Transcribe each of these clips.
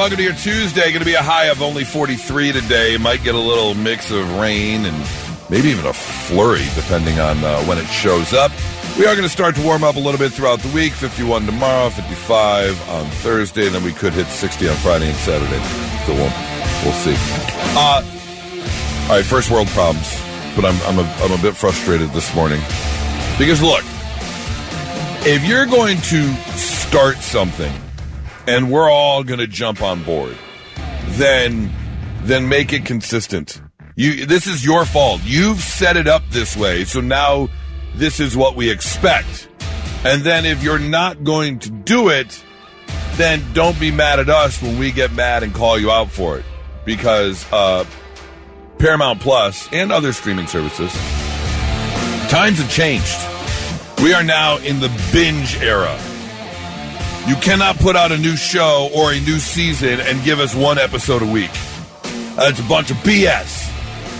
welcome to your Tuesday. Going to be a high of only 43 today. Might get a little mix of rain and maybe even a flurry, depending on when it shows up. We are going to start to warm up a little bit throughout the week. 51 tomorrow, 55 on Thursday, and then we could hit 60 on Friday and Saturday. So we'll see. All right, first world problems, but I'm a bit frustrated this morning because look, if you're going to start something and we're all going to jump on board, then make it consistent. This is your fault. You've set it up this way, so now this is what we expect. And then if you're not going to do it, then don't be mad at us when we get mad and call you out for it. Because Paramount Plus and other streaming services, times have changed. We are now in the binge era. You cannot put out a new show or a new season and give us one episode a week. That's a bunch of BS.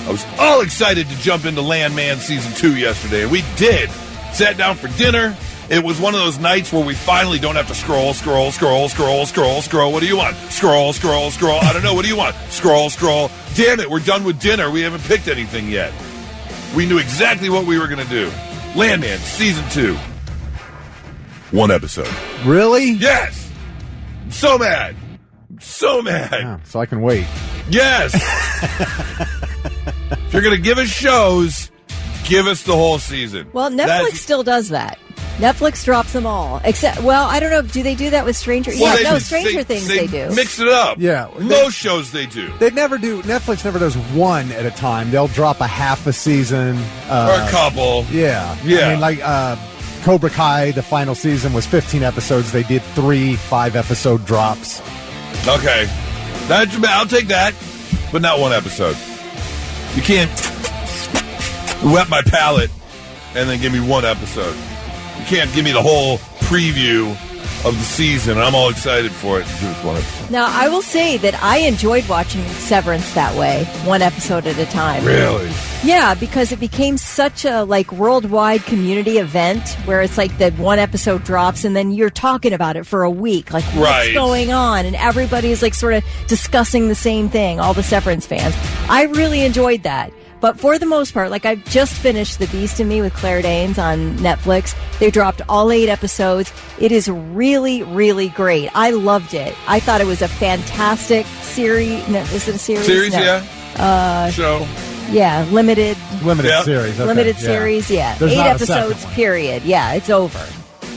I was all excited to jump into Landman Season 2 yesterday, and we did. Sat down for dinner. It was one of those nights where we finally don't have to scroll. What do you want? Scroll. I don't know. What do you want? Scroll. Damn it, we're done with dinner. We haven't picked anything yet. We knew exactly what we were going to do. Landman Season 2. One episode. Really? Yes. I'm so mad. Yeah, so I can wait. Yes. If you're going to give us shows, give us the whole season. Well, Netflix still does that. Netflix drops them all. Except, well, I don't know. Do they do that with Stranger? Well, yeah, Stranger Things they do. Mix it up. Yeah. Most shows they do. Netflix never does one at a time. They'll drop a half a season. Or a couple. Yeah. Yeah. I mean, like Cobra Kai, the final season was 15 episodes. They did 3 5-episode drops. Okay. I'll take that, but not one episode. You can't wet my palate and then give me one episode. You can't give me the whole preview of the season, and I'm all excited for it. Just one episode. Now, I will say that I enjoyed watching Severance that way, one episode at a time. Really? Yeah, because it became such a worldwide community event where it's like that one episode drops and then you're talking about it for a week. Like, what's going on? And everybody's sort of discussing the same thing, all the Severance fans. I really enjoyed that. But for the most part, I've just finished The Beast in Me with Claire Danes on Netflix. They dropped all 8 episodes. It is really, really great. I loved it. I thought it was a fantastic series. No, is it a series? Series, no. Yeah. Show. Yeah, limited series. Okay. Limited series, yeah. There's 8 not a episodes, second one. period. Yeah, it's over.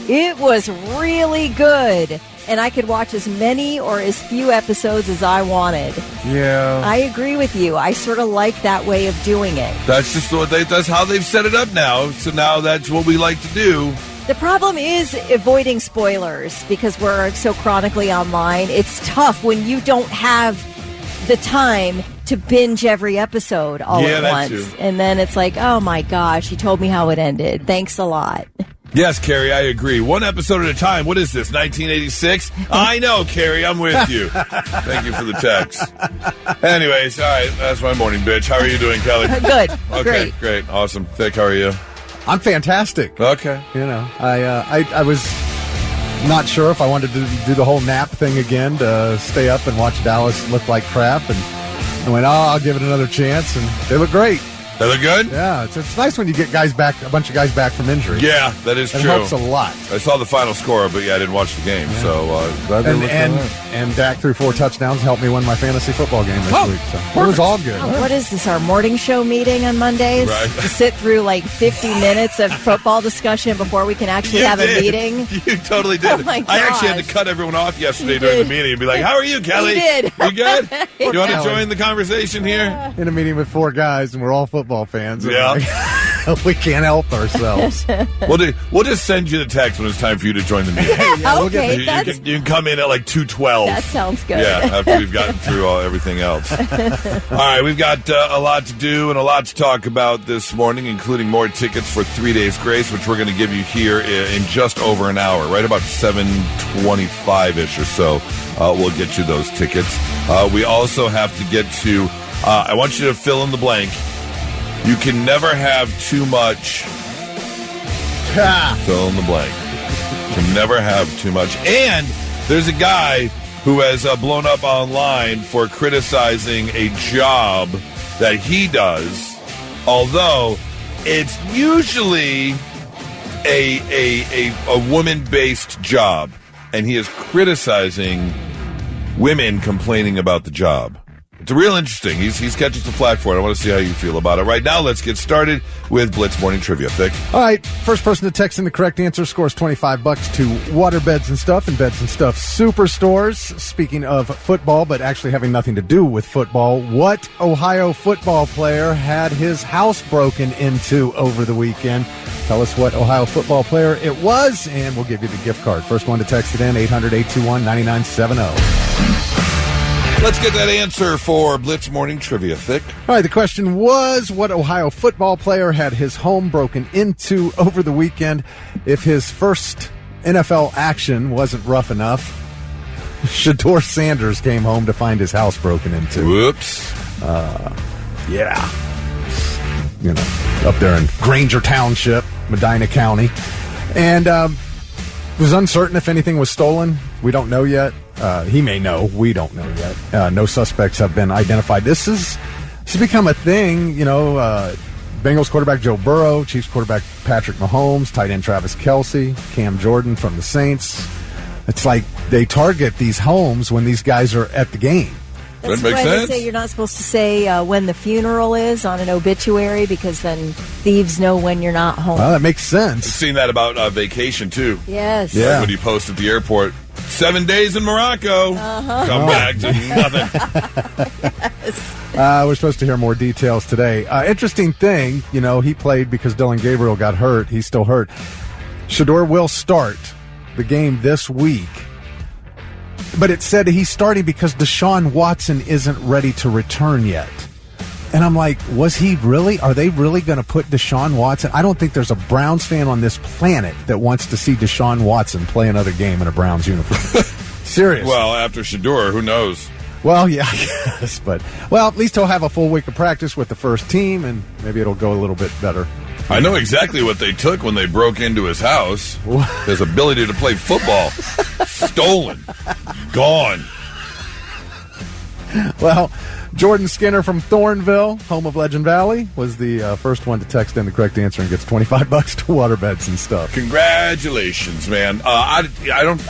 It was really good. And I could watch as many or as few episodes as I wanted. Yeah. I agree with you. I sort of like that way of doing it. That's just that's how they've set it up now. So now that's what we like to do. The problem is avoiding spoilers because we're so chronically online. It's tough when you don't have the time to binge every episode all at once. Too. And then it's like, oh my gosh, he told me how it ended. Thanks a lot. Yes, Carrie, I agree. One episode at a time. What is this, 1986? I know, Carrie, I'm with you. Thank you for the text. Anyways, all right, that's my morning, bitch. How are you doing, Kelly? Good. Okay, great. Awesome. Vic, how are you? I'm fantastic. Okay. I was not sure if I wanted to do the whole nap thing again to stay up and watch Dallas look like crap. And I went, I'll give it another chance. And they look great. They look good? Yeah, it's nice when you get a bunch of guys back from injury. Yeah, that is true. It helps a lot. I saw the final score, but I didn't watch the game, so glad they looked and Dak threw 4 touchdowns, helped me win my fantasy football game this week. So it was all good. Oh, what is this, our morning show meeting on Mondays? Right. To sit through 50 minutes of football discussion before we can actually have a meeting? You totally did. Oh my gosh. I actually had to cut everyone off yesterday during the meeting and be like, how are you, Kelly? You did. You good? You want to join the conversation here? In a meeting with 4 guys, and we're all football fans. Yeah. We can't help ourselves. We'll just send you the text when it's time for you to join the meeting. Okay, you can come in at 2:12. That sounds good. Yeah, after we've gotten through everything else. All right, we've got a lot to do and a lot to talk about this morning, including more tickets for 3 Days Grace, which we're going to give you here in just over an hour, right about 7:25-ish or so. We'll get you those tickets. We also have to get to, I want you to fill in the blank. You can never have too much. Fill in the blank. Can never have too much. And there's a guy who has blown up online for criticizing a job that he does, although it's usually a woman-based job, and he is criticizing women complaining about the job. It's real interesting. He's catching some flack for it. I want to see how you feel about it. Right now, let's get started with Blitz Morning Trivia. Vic? All right. First person to text in the correct answer scores $25 to Water Beds and Stuff and Beds and Stuff Superstores. Speaking of football, but actually having nothing to do with football, what Ohio football player had his house broken into over the weekend? Tell us what Ohio football player it was, and we'll give you the gift card. First one to text it in, 800-821-9970. Let's get that answer for Blitz Morning Trivia, Thick. All right, the question was, what Ohio football player had his home broken into over the weekend? If his first NFL action wasn't rough enough, Shedeur Sanders came home to find his house broken into. Whoops. Yeah. You know, up there in Granger Township, Medina County. And it was uncertain if anything was stolen. We don't know yet. He may know. We don't know yet. No suspects have been identified. This has become a thing. You know, Bengals quarterback Joe Burrow, Chiefs quarterback Patrick Mahomes, tight end Travis Kelce, Cam Jordan from the Saints. It's like they target these homes when these guys are at the game. That's that makes why sense. they say you're not supposed to say when the funeral is on an obituary, because then thieves know when you're not home. Well, that makes sense. I've seen that about vacation, too. Yes. Yeah. Like when you post at the airport, 7 days in Morocco. Come back to nothing. We're supposed to hear more details today. Interesting thing, you know, he played because Dylan Gabriel got hurt. He's still hurt. Shedeur will start the game this week. But it said he's starting because Deshaun Watson isn't ready to return yet. And I'm like, was he really? Are they really going to put Deshaun Watson? I don't think there's a Browns fan on this planet that wants to see Deshaun Watson play another game in a Browns uniform. Serious. Well, after Shedeur, who knows? Well, yeah, I guess. But, well, at least he'll have a full week of practice with the first team, and maybe it'll go a little bit better. I know exactly what they took when they broke into his house. His ability to play football. Stolen. Gone. Well, Jordan Skinner from Thornville, home of Legend Valley, was the first one to text in the correct answer and gets $25 to Water Beds and Stuff. Congratulations, man. I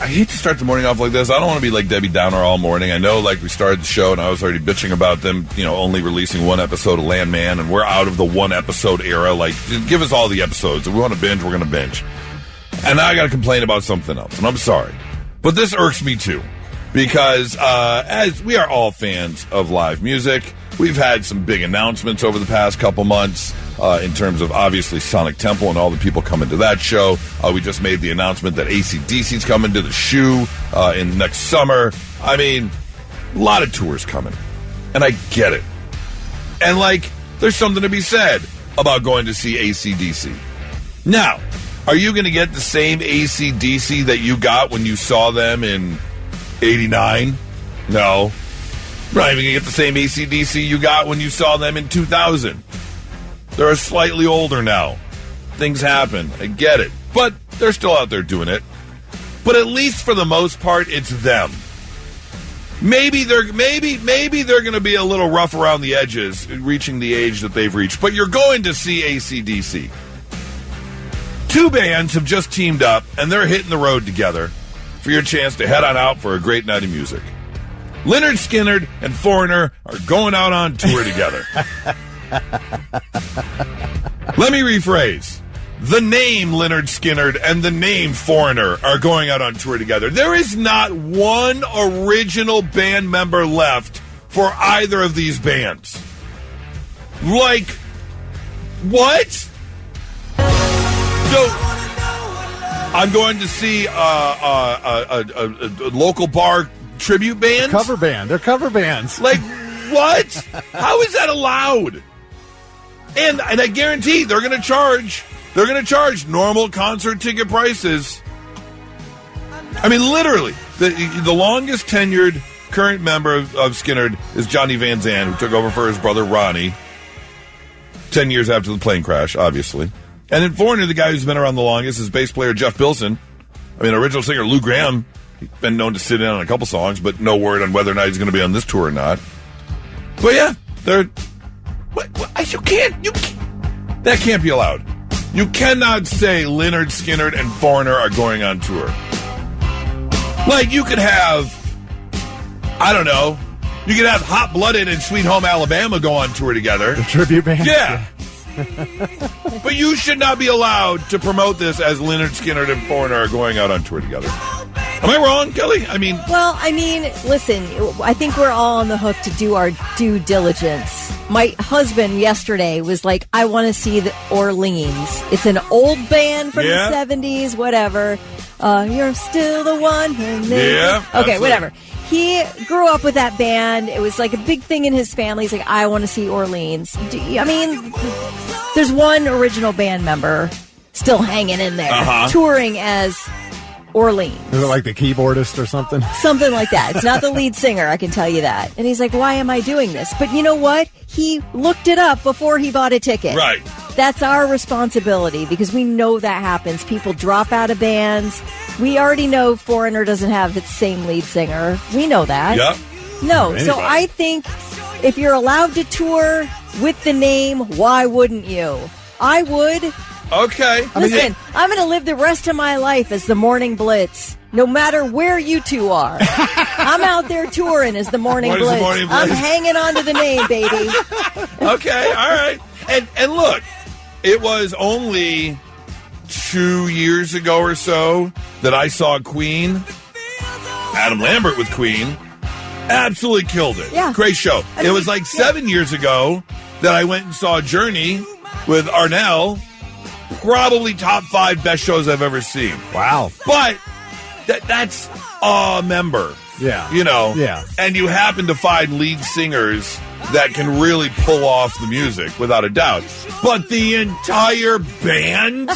hate to start the morning off like this. I don't want to be like Debbie Downer all morning. I know, like, we started the show and I was already bitching about them, you know, only releasing one episode of Landman, and we're out of the one episode era. Like, give us all the episodes. If we want to binge, we're going to binge. And now I got to complain about something else, and I'm sorry. But this irks me too. Because as we are all fans of live music, we've had some big announcements over the past couple months in terms of, obviously, Sonic Temple and all the people coming to that show. We just made the announcement that AC/DC's coming to the Shoe in next summer. I mean, a lot of tours coming. And I get it. And, like, there's something to be said about going to see AC/DC. Now, are you going to get the same AC/DC that you got when you saw them in 89? No. You're not even going to get the same AC/DC you got when you saw them in 2000. They're slightly older now. Things happen. I get it. But they're still out there doing it. But at least for the most part, it's them. Maybe they're going to be a little rough around the edges, reaching the age that they've reached. But you're going to see AC/DC. Two bands have just teamed up, and they're hitting the road together for your chance to head on out for a great night of music. Lynyrd Skynyrd and Foreigner are going out on tour together. Let me rephrase. The name Lynyrd Skynyrd and the name Foreigner are going out on tour together. There is not one original band member left for either of these bands. Like, what? So, I'm going to see a local bar tribute band. Cover band. They're cover bands. Like, what? How is that allowed? And I guarantee they're going to charge normal concert ticket prices. I mean, literally, the longest tenured current member of Skynyrd is Johnny Van Zandt, who took over for his brother Ronnie 10 years after the plane crash, obviously. And in Foreigner, the guy who's been around the longest is bass player Jeff Pilson. I mean, original singer Lou Graham, He's been known to sit in on a couple songs, but no word on whether or not he's going to be on this tour or not. But yeah, you can't, that can't be allowed. You cannot say Lynyrd Skynyrd and Foreigner are going on tour. Like, you could have, I don't know, you could have Hot Blooded and Sweet Home Alabama go on tour together. The tribute band? Yeah. But you should not be allowed to promote this as Lynyrd Skynyrd and Foreigner are going out on tour together. Am I wrong, Kelly? Listen, I think we're all on the hook to do our due diligence. My husband yesterday was like, I want to see the Orleans. It's an old band from the 70s, whatever. You're still the one who made Yeah. Okay, absolutely. whatever. He grew up with that band. It was like a big thing in his family. He's like, I want to see Orleans. There's one original band member still hanging in there, touring as Orleans. Is it like the keyboardist or something? Something like that. It's not the lead singer, I can tell you that. And he's like, why am I doing this? But you know what? He looked it up before he bought a ticket. Right. That's our responsibility because we know that happens. People drop out of bands. We already know Foreigner doesn't have its same lead singer. We know that. Yep. No, so I think if you're allowed to tour with the name, why wouldn't you? I would. Okay. Listen, I'm going to live the rest of my life as the Morning Blitz, no matter where you two are. I'm out there touring as the Morning What is Blitz. the Morning Blitz? I'm hanging on to the name, baby. Okay, all right. And look, it was only 2 years ago or so that I saw Queen, Adam Lambert with Queen, absolutely killed it. Yeah. Great show. It was like 7 years ago that I went and saw Journey with Arnell. Probably top 5 best shows I've ever seen. Wow. But that's a member. Yeah. You know? Yeah. And you happen to find lead singers that can really pull off the music, without a doubt. But the entire band?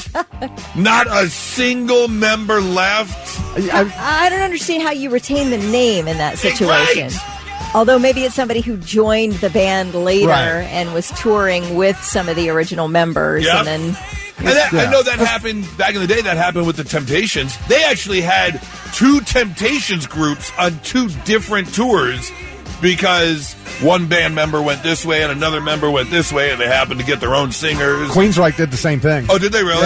Not a single member left? I don't understand how you retain the name in that situation. Right. Although maybe it's somebody who joined the band later Right. and was touring with some of the original members. Yep. And then... I know that happened back in the day. That happened with the Temptations. They actually had 2 Temptations groups on 2 different tours because one band member went this way and another member went this way, and they happened to get their own singers. Queensryche did the same thing. Oh, did they really?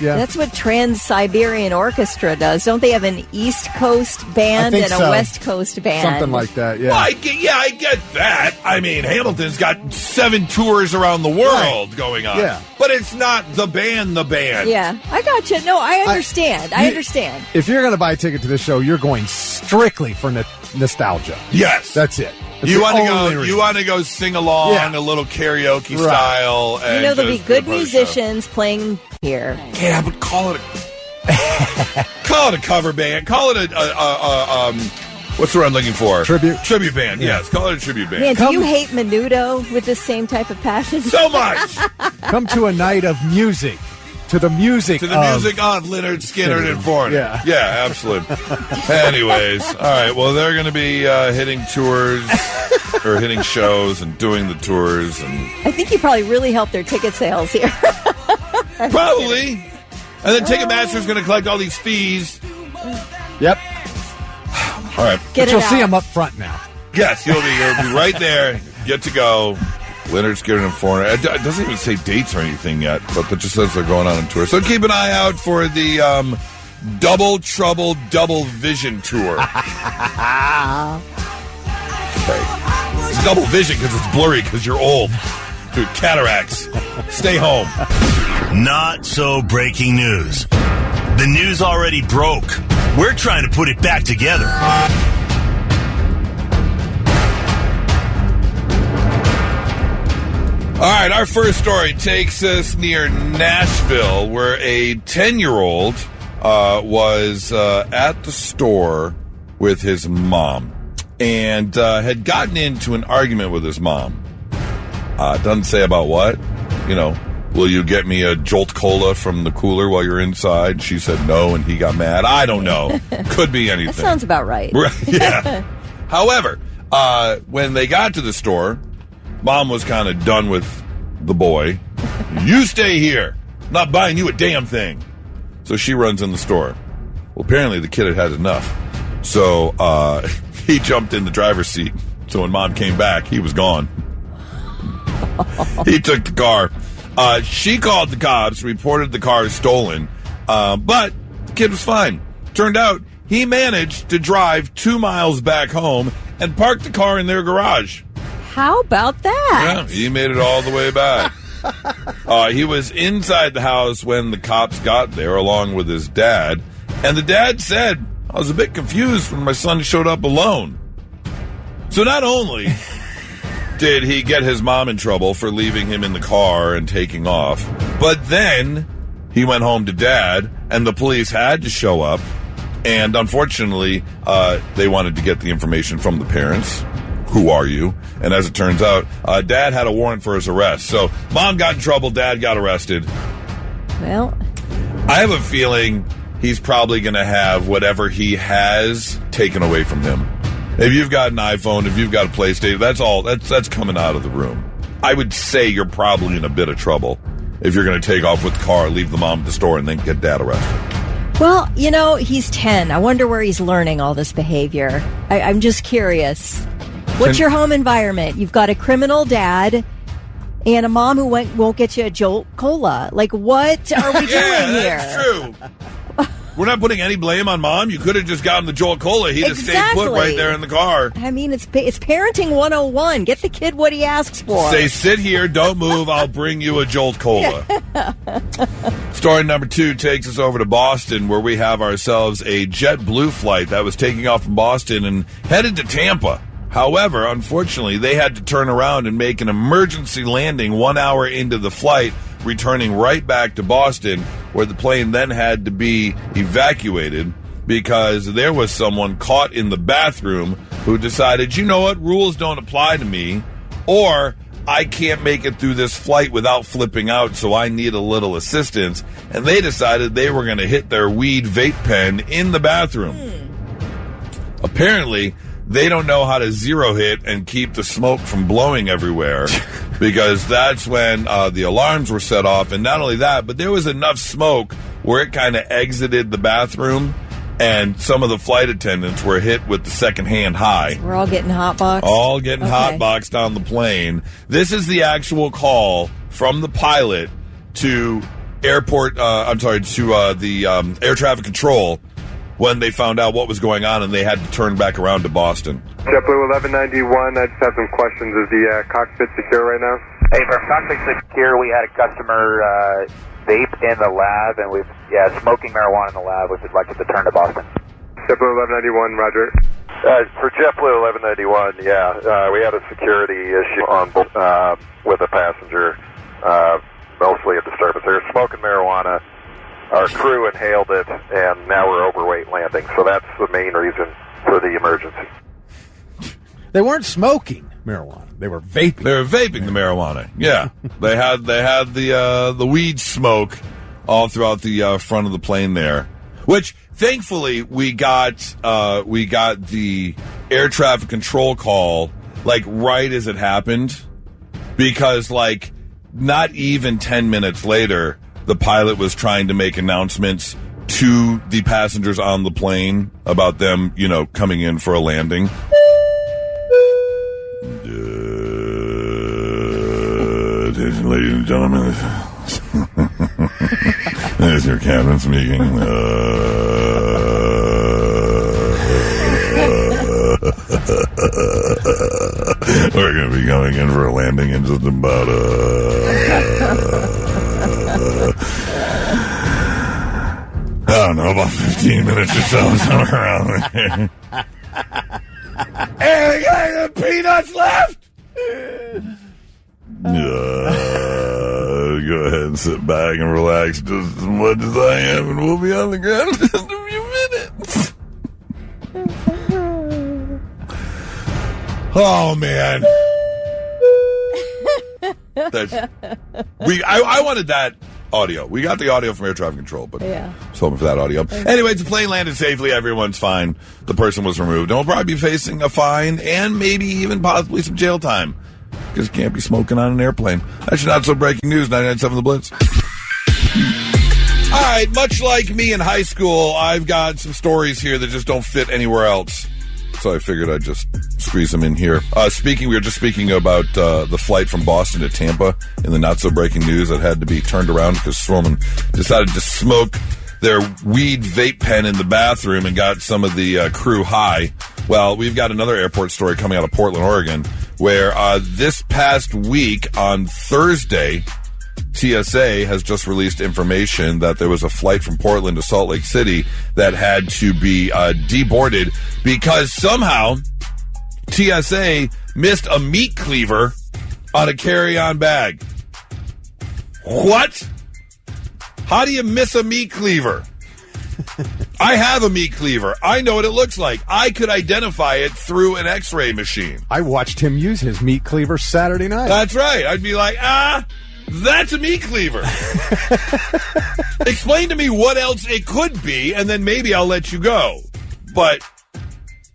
Yeah. That's what Trans-Siberian Orchestra does. Don't they have an East Coast band and a so. West Coast band? Something like that, yeah. Well, I get that. I mean, Hamilton's got 7 tours around the world going on. Yeah. But it's not the band. Yeah, I got you. No, I understand. I understand. If you're going to buy a ticket to this show, you're going strictly for nostalgia. Yes. That's it. That's You the want to only go? reason. You want to go sing along, Yeah. a little karaoke Right. style. And There'll be just good approach musicians playing here. show. Yeah, but call it a cover band. Call it a what's the word I'm looking for? Tribute band. Yeah. Yes, call it a tribute band. Man, do you hate Menudo with the same type of passion? So much Come to a night of music. To the music to the music of Lynyrd Skynyrd and Foreigner. Yeah. Absolutely. Anyways, all right. Well, they're going to be hitting tours or hitting shows and doing the tours, and I think you probably really helped their ticket sales here. probably. And then Ticketmaster's going to collect all these fees. Yep. All right. Get But you'll it see out. them up front now. Yes, you'll be right there. Get to go. Lynyrd Skynyrd and Foreigner. It doesn't even say dates or anything yet, but it just says they're going on tour. So keep an eye out for the Double Trouble Double Vision tour. Okay. It's double vision because it's blurry because you're old. Dude, cataracts. Stay home. Not so breaking news. The news already broke. We're trying to put it back together. All right, our first story takes us near Nashville, where a 10-year-old was at the store with his mom and had gotten into an argument with his mom. Doesn't say about what. You know, will you get me a Jolt Cola from the cooler while you're inside? She said no, and he got mad. I don't know. Could be anything. That sounds about right. Yeah. However, when they got to the store, Mom was kind of done with the boy. You stay here. I'm not buying you a damn thing. So she runs in the store. Well, apparently the kid had enough. So he jumped in the driver's seat. So when Mom came back, he was gone. He took the car. She called the cops, reported the car as stolen, but the kid was fine. Turned out he managed to drive 2 miles back home and park the car in their garage. How about that? Yeah, he made it all the way back. He was inside the house when the cops got there along with his dad. And the dad said, I was a bit confused when my son showed up alone. So not only did he get his mom in trouble for leaving him in the car and taking off, but then he went home to dad and the police had to show up. And unfortunately, they wanted to get the information from the parents. Who are you? And as it turns out, dad had a warrant for his arrest. So mom got in trouble, dad got arrested. Well, I have a feeling he's probably going to have whatever he has taken away from him. If you've got an iPhone, if you've got a PlayStation, that's coming out of the room. I would say you're probably in a bit of trouble if you're going to take off with the car, leave the mom at the store, and then get dad arrested. well, he's 10. I wonder where he's learning all this behavior. I'm just curious. What's your home environment? You've got a criminal dad and a mom who won't get you a Jolt Cola. Like, what are we doing here? That's true. We're not putting any blame on mom. You could have just gotten the Jolt Cola. He'd have stayed put right there in the car. I mean, it's parenting 101. Get the kid what he asks for. Say, sit here, don't move. I'll bring you a Jolt Cola. Story number 2 takes us over to Boston, where we have ourselves a JetBlue flight that was taking off from Boston and headed to Tampa. However, unfortunately, they had to turn around and make an emergency landing 1 hour into the flight, returning right back to Boston, where the plane then had to be evacuated because there was someone caught in the bathroom who decided, you know what, rules don't apply to me, or I can't make it through this flight without flipping out, so I need a little assistance. And they decided they were going to hit their weed vape pen in the bathroom. Apparently, they don't know how to zero hit and keep the smoke from blowing everywhere because that's when the alarms were set off. And not only that, but there was enough smoke where it kind of exited the bathroom and some of the flight attendants were hit with the secondhand high. We're all getting hotboxed? All getting hotboxed on the plane. This is the actual call from the pilot to the air traffic control when they found out what was going on and they had to turn back around to Boston. JetBlue 1191, I just have some questions. Is the cockpit secure right now? Hey, for cockpit secure, we had a customer vape in the lab, and smoking marijuana in the lab. We'd like it to turn to Boston. JetBlue 1191, roger. For JetBlue 1191, we had a security issue on with a passenger, mostly a disturbance. They were smoking marijuana. Our crew inhaled it, and now we're overweight landing. So that's the main reason for the emergency. They weren't smoking marijuana. They were vaping. They were vaping the marijuana. Yeah. they had the weed smoke all throughout the front of the plane there, which thankfully we got the air traffic control call like right as it happened, because like not even 10 minutes later, the pilot was trying to make announcements to the passengers on the plane about them, coming in for a landing. Attention, ladies and gentlemen. This is your captain speaking. We're going to be coming in for a landing in just about I don't know, about 15 minutes or so, somewhere around there. Hey, we got any peanuts left? Go ahead and sit back and relax just as much as I am, and we'll be on the ground in just a few minutes. Oh, man. I wanted that audio. We got the audio from air traffic control, but just hoping for that audio. Anyways, the plane landed safely. Everyone's fine. The person was removed. And will probably be facing a fine and maybe even possibly some jail time because you can't be smoking on an airplane. That's not so breaking news. 99.7 The Blitz. All right, much like me in high school, I've got some stories here that just don't fit anywhere else. So I figured I'd just squeeze them in here. We were just speaking about the flight from Boston to Tampa in the not-so-breaking news that had to be turned around because Swillman decided to smoke their weed vape pen in the bathroom and got some of the crew high. Well, we've got another airport story coming out of Portland, Oregon, where this past week on Thursday, TSA has just released information that there was a flight from Portland to Salt Lake City that had to be deboarded because somehow TSA missed a meat cleaver on a carry-on bag. What? How do you miss a meat cleaver? I have a meat cleaver. I know what it looks like. I could identify it through an X-ray machine. I watched him use his meat cleaver Saturday night. That's right. I'd be like, that's a meat cleaver. Explain to me what else it could be, and then maybe I'll let you go. But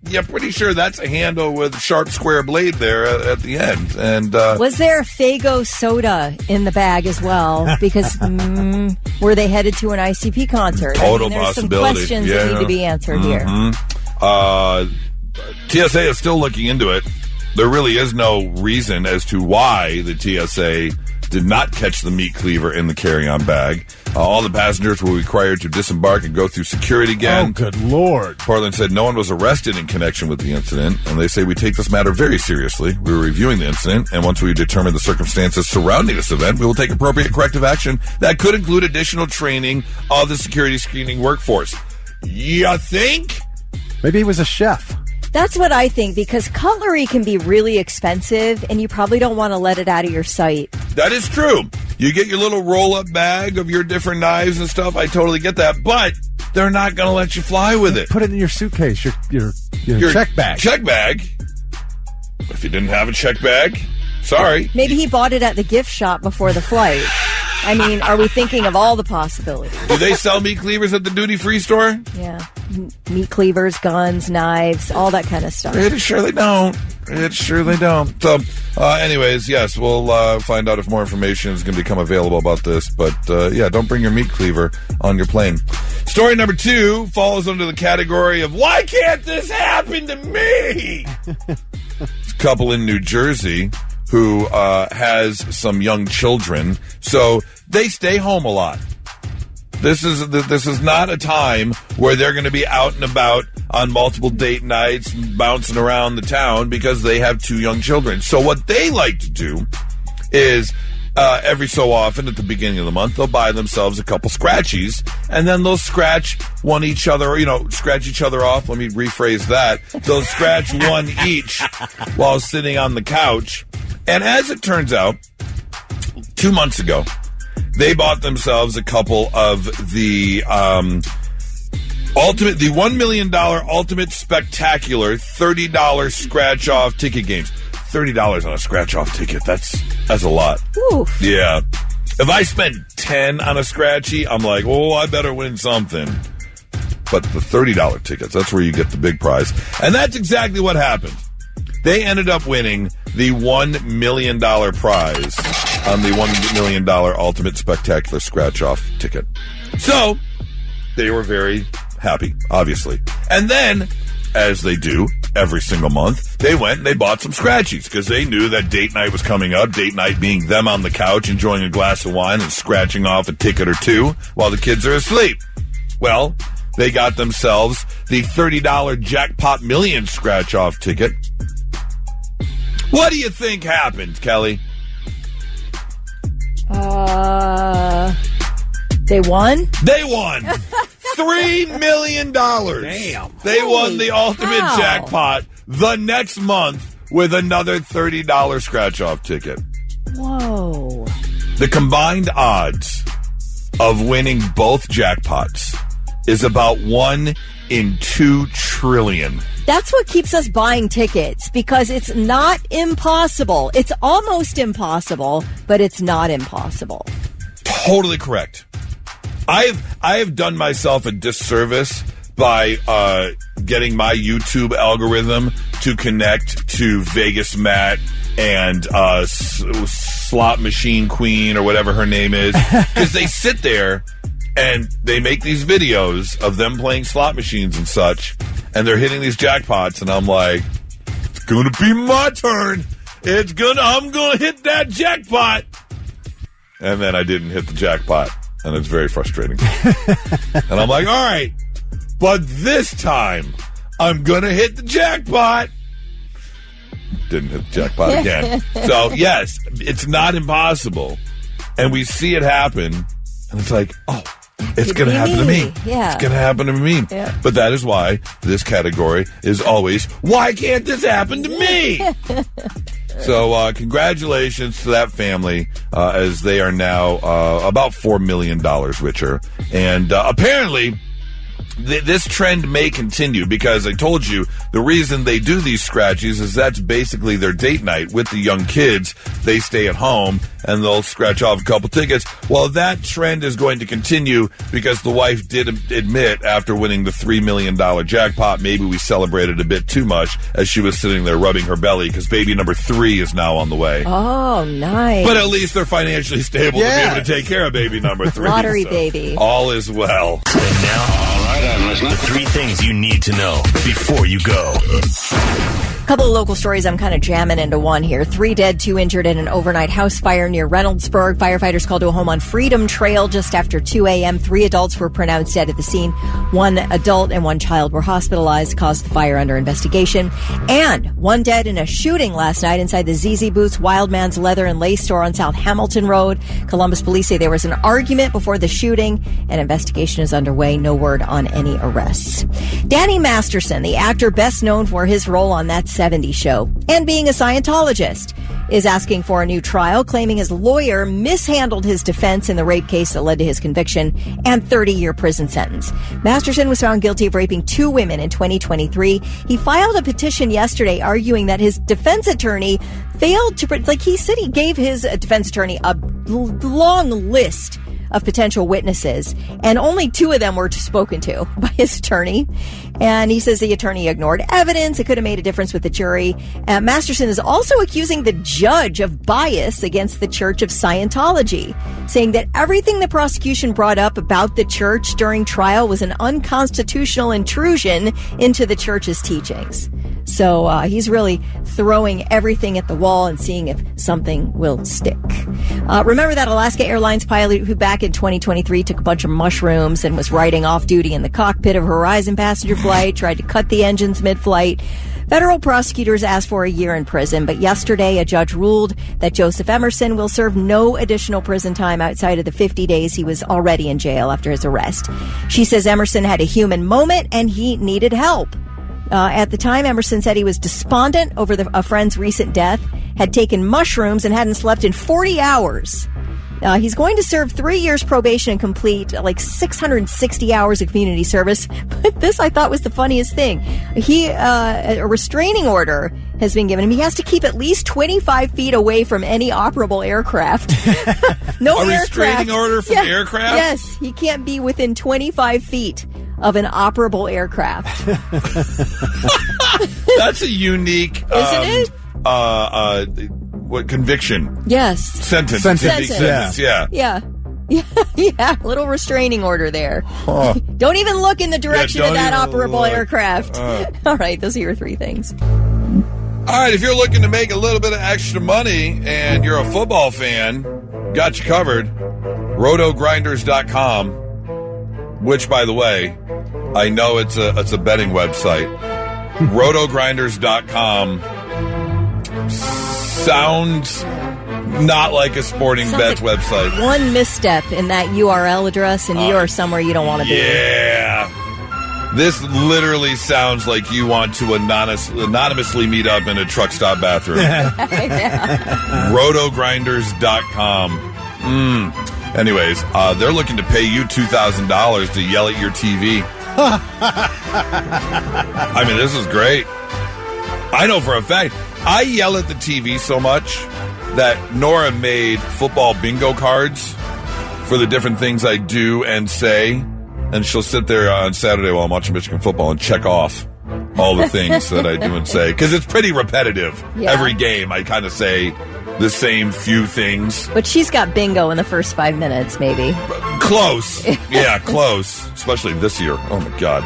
yeah, pretty sure that's a handle with a sharp square blade there at the end. And was there a Faygo soda in the bag as well? Because were they headed to an ICP concert? Total there's possibility. Some questions that need to be answered here. TSA is still looking into it. There really is no reason as to why the TSA did not catch the meat cleaver in the carry-on bag. All the passengers were required to disembark and go through security again. Oh, good Lord. Portland said no one was arrested in connection with the incident, and they say we take this matter very seriously. We were reviewing the incident, and once we determine the circumstances surrounding this event, we will take appropriate corrective action that could include additional training of the security screening workforce. You think? Maybe he was a chef. That's what I think, because cutlery can be really expensive, and you probably don't want to let it out of your sight. That is true. You get your little roll-up bag of your different knives and stuff. I totally get that. But they're not going to let you fly with it. Put it in your suitcase, your check bag. Check bag? If you didn't have a check bag, sorry. Maybe he bought it at the gift shop before the flight. I mean, are we thinking of all the possibilities? Do they sell meat cleavers at the duty-free store? Yeah. Meat cleavers, guns, knives, all that kind of stuff. It surely don't. So, anyways, yes, we'll find out if more information is going to become available about this. But, yeah, don't bring your meat cleaver on your plane. Story number 2 falls under the category of, why can't this happen to me? It's a couple in New Jersey who has some young children, so they stay home a lot. This is not a time where they're going to be out and about on multiple date nights, bouncing around the town because they have 2 young children. So what they like to do is every so often at the beginning of the month, they'll buy themselves a couple scratchies, and then they'll scratch each other off. Let me rephrase that. They'll scratch one each while sitting on the couch. And as it turns out, 2 months ago, they bought themselves a couple of the $1 million Ultimate Spectacular $30 scratch-off ticket games. $30 on a scratch-off ticket, that's a lot. Oof. Yeah. If I spend $10 on a scratchy, I'm like, oh, I better win something. But the $30 tickets, that's where you get the big prize. And that's exactly what happened. They ended up winning the $1 million prize on the $1 million Ultimate Spectacular scratch-off ticket. So, they were very happy, obviously. And then, as they do every single month, they went and they bought some scratchies because they knew that date night was coming up, date night being them on the couch enjoying a glass of wine and scratching off a ticket or two while the kids are asleep. Well, they got themselves the $30 Jackpot Million scratch-off ticket. What do you think happened, Kelly? They won? They won! $3 million. Damn. They won the ultimate jackpot the next month with another $30 scratch-off ticket. Whoa. The combined odds of winning both jackpots is about 1 in 2 trillion. That's what keeps us buying tickets, because it's not impossible. It's almost impossible, but it's not impossible. Totally correct. I have done myself a disservice by getting my YouTube algorithm to connect to Vegas Matt and Slot Machine Queen or whatever her name is, because they sit there And they make these videos of them playing slot machines and such, and they're hitting these jackpots, and I'm like, it's going to be my turn. I'm going to hit that jackpot. And then I didn't hit the jackpot, and it's very frustrating. And I'm like, all right, but this time I'm going to hit the jackpot. Didn't hit the jackpot again. So, yes, it's not impossible. And we see it happen, and it's like, oh, it's going to happen to me. Yeah. It's going to happen to me. Yeah. But that is why this category is always, why can't this happen to me? So congratulations to that family as they are now about $4 million richer. And apparently this trend may continue because I told you the reason they do these scratchies is that's basically their date night with the young kids. They stay at home and they'll scratch off a couple tickets. Well, that trend is going to continue because the wife did admit after winning the $3 million jackpot, maybe we celebrated a bit too much as she was sitting there rubbing her belly because baby number 3 is now on the way. Oh, nice. But at least they're financially stable to be able to take care of baby number 3. Lottery baby. All is well. And now, the 3 things you need to know before you go. A couple of local stories I'm kind of jamming into one here. 3 dead, 2 injured in an overnight house fire near Reynoldsburg. Firefighters called to a home on Freedom Trail just after 2 a.m. 3 adults were pronounced dead at the scene. 1 adult and 1 child were hospitalized, caused the fire under investigation. And 1 dead in a shooting last night inside the ZZ Boots Wildman's Leather and Lace store on South Hamilton Road. Columbus police say there was an argument before the shooting. An investigation is underway. No word on any arrests. Danny Masterson, the actor best known for his role on That 70s Show and being a Scientologist, is asking for a new trial, claiming his lawyer mishandled his defense in the rape case that led to his conviction and 30-year prison sentence. Masterson was found guilty of raping 2 women in 2023. He filed a petition yesterday arguing that his defense attorney failed to, he said he gave his defense attorney a long list of potential witnesses, and only 2 of them were spoken to by his attorney. And he says the attorney ignored evidence. It could have made a difference with the jury. Masterson is also accusing the judge of bias against the Church of Scientology, saying that everything the prosecution brought up about the church during trial was an unconstitutional intrusion into the church's teachings. So he's really throwing everything at the wall and seeing if something will stick. Remember that Alaska Airlines pilot who back in 2023 took a bunch of mushrooms and was riding off-duty in the cockpit of a Horizon passenger flight, tried to cut the engines mid-flight. Federal prosecutors asked for a year in prison, but yesterday a judge ruled that Joseph Emerson will serve no additional prison time outside of the 50 days he was already in jail after his arrest. She says Emerson had a human moment and he needed help. At the time, Emerson said he was despondent over a friend's recent death, had taken mushrooms, and hadn't slept in 40 hours. He's going to serve 3 years probation and complete 660 hours of community service. But this I thought was the funniest thing. A restraining order has been given him. He has to keep at least 25 feet away from any operable aircraft. No a aircraft. Restraining order from aircraft? Yes, he can't be within 25 feet of an operable aircraft. That's a unique, isn't it? What conviction? Yes. Sentence. Yeah. Little restraining order there. Huh. Don't even look in the direction of that operable aircraft. All right, those are your 3 things. All right, if you're looking to make a little bit of extra money and you're a football fan, got you covered. Rotogrinders.com, which, by the way, I know it's a betting website. Rotogrinders.com sounds not like a sporting bets website. One misstep in that URL address and you are somewhere you don't want to be. Yeah. This literally sounds like you want to anonymously meet up in a truck stop bathroom. Rotogrinders.com. Anyways, they're looking to pay you $2,000 to yell at your TV. I mean, this is great. I know for a fact, I yell at the TV so much that Nora made football bingo cards for the different things I do and say, and she'll sit there on Saturday while I'm watching Michigan football and check off all the things that I do and say, because it's pretty repetitive. Yeah. Every game, I kind of say the same few things. But she's got bingo in the first 5 minutes, maybe. Close. Yeah, close. Especially this year. Oh, my God.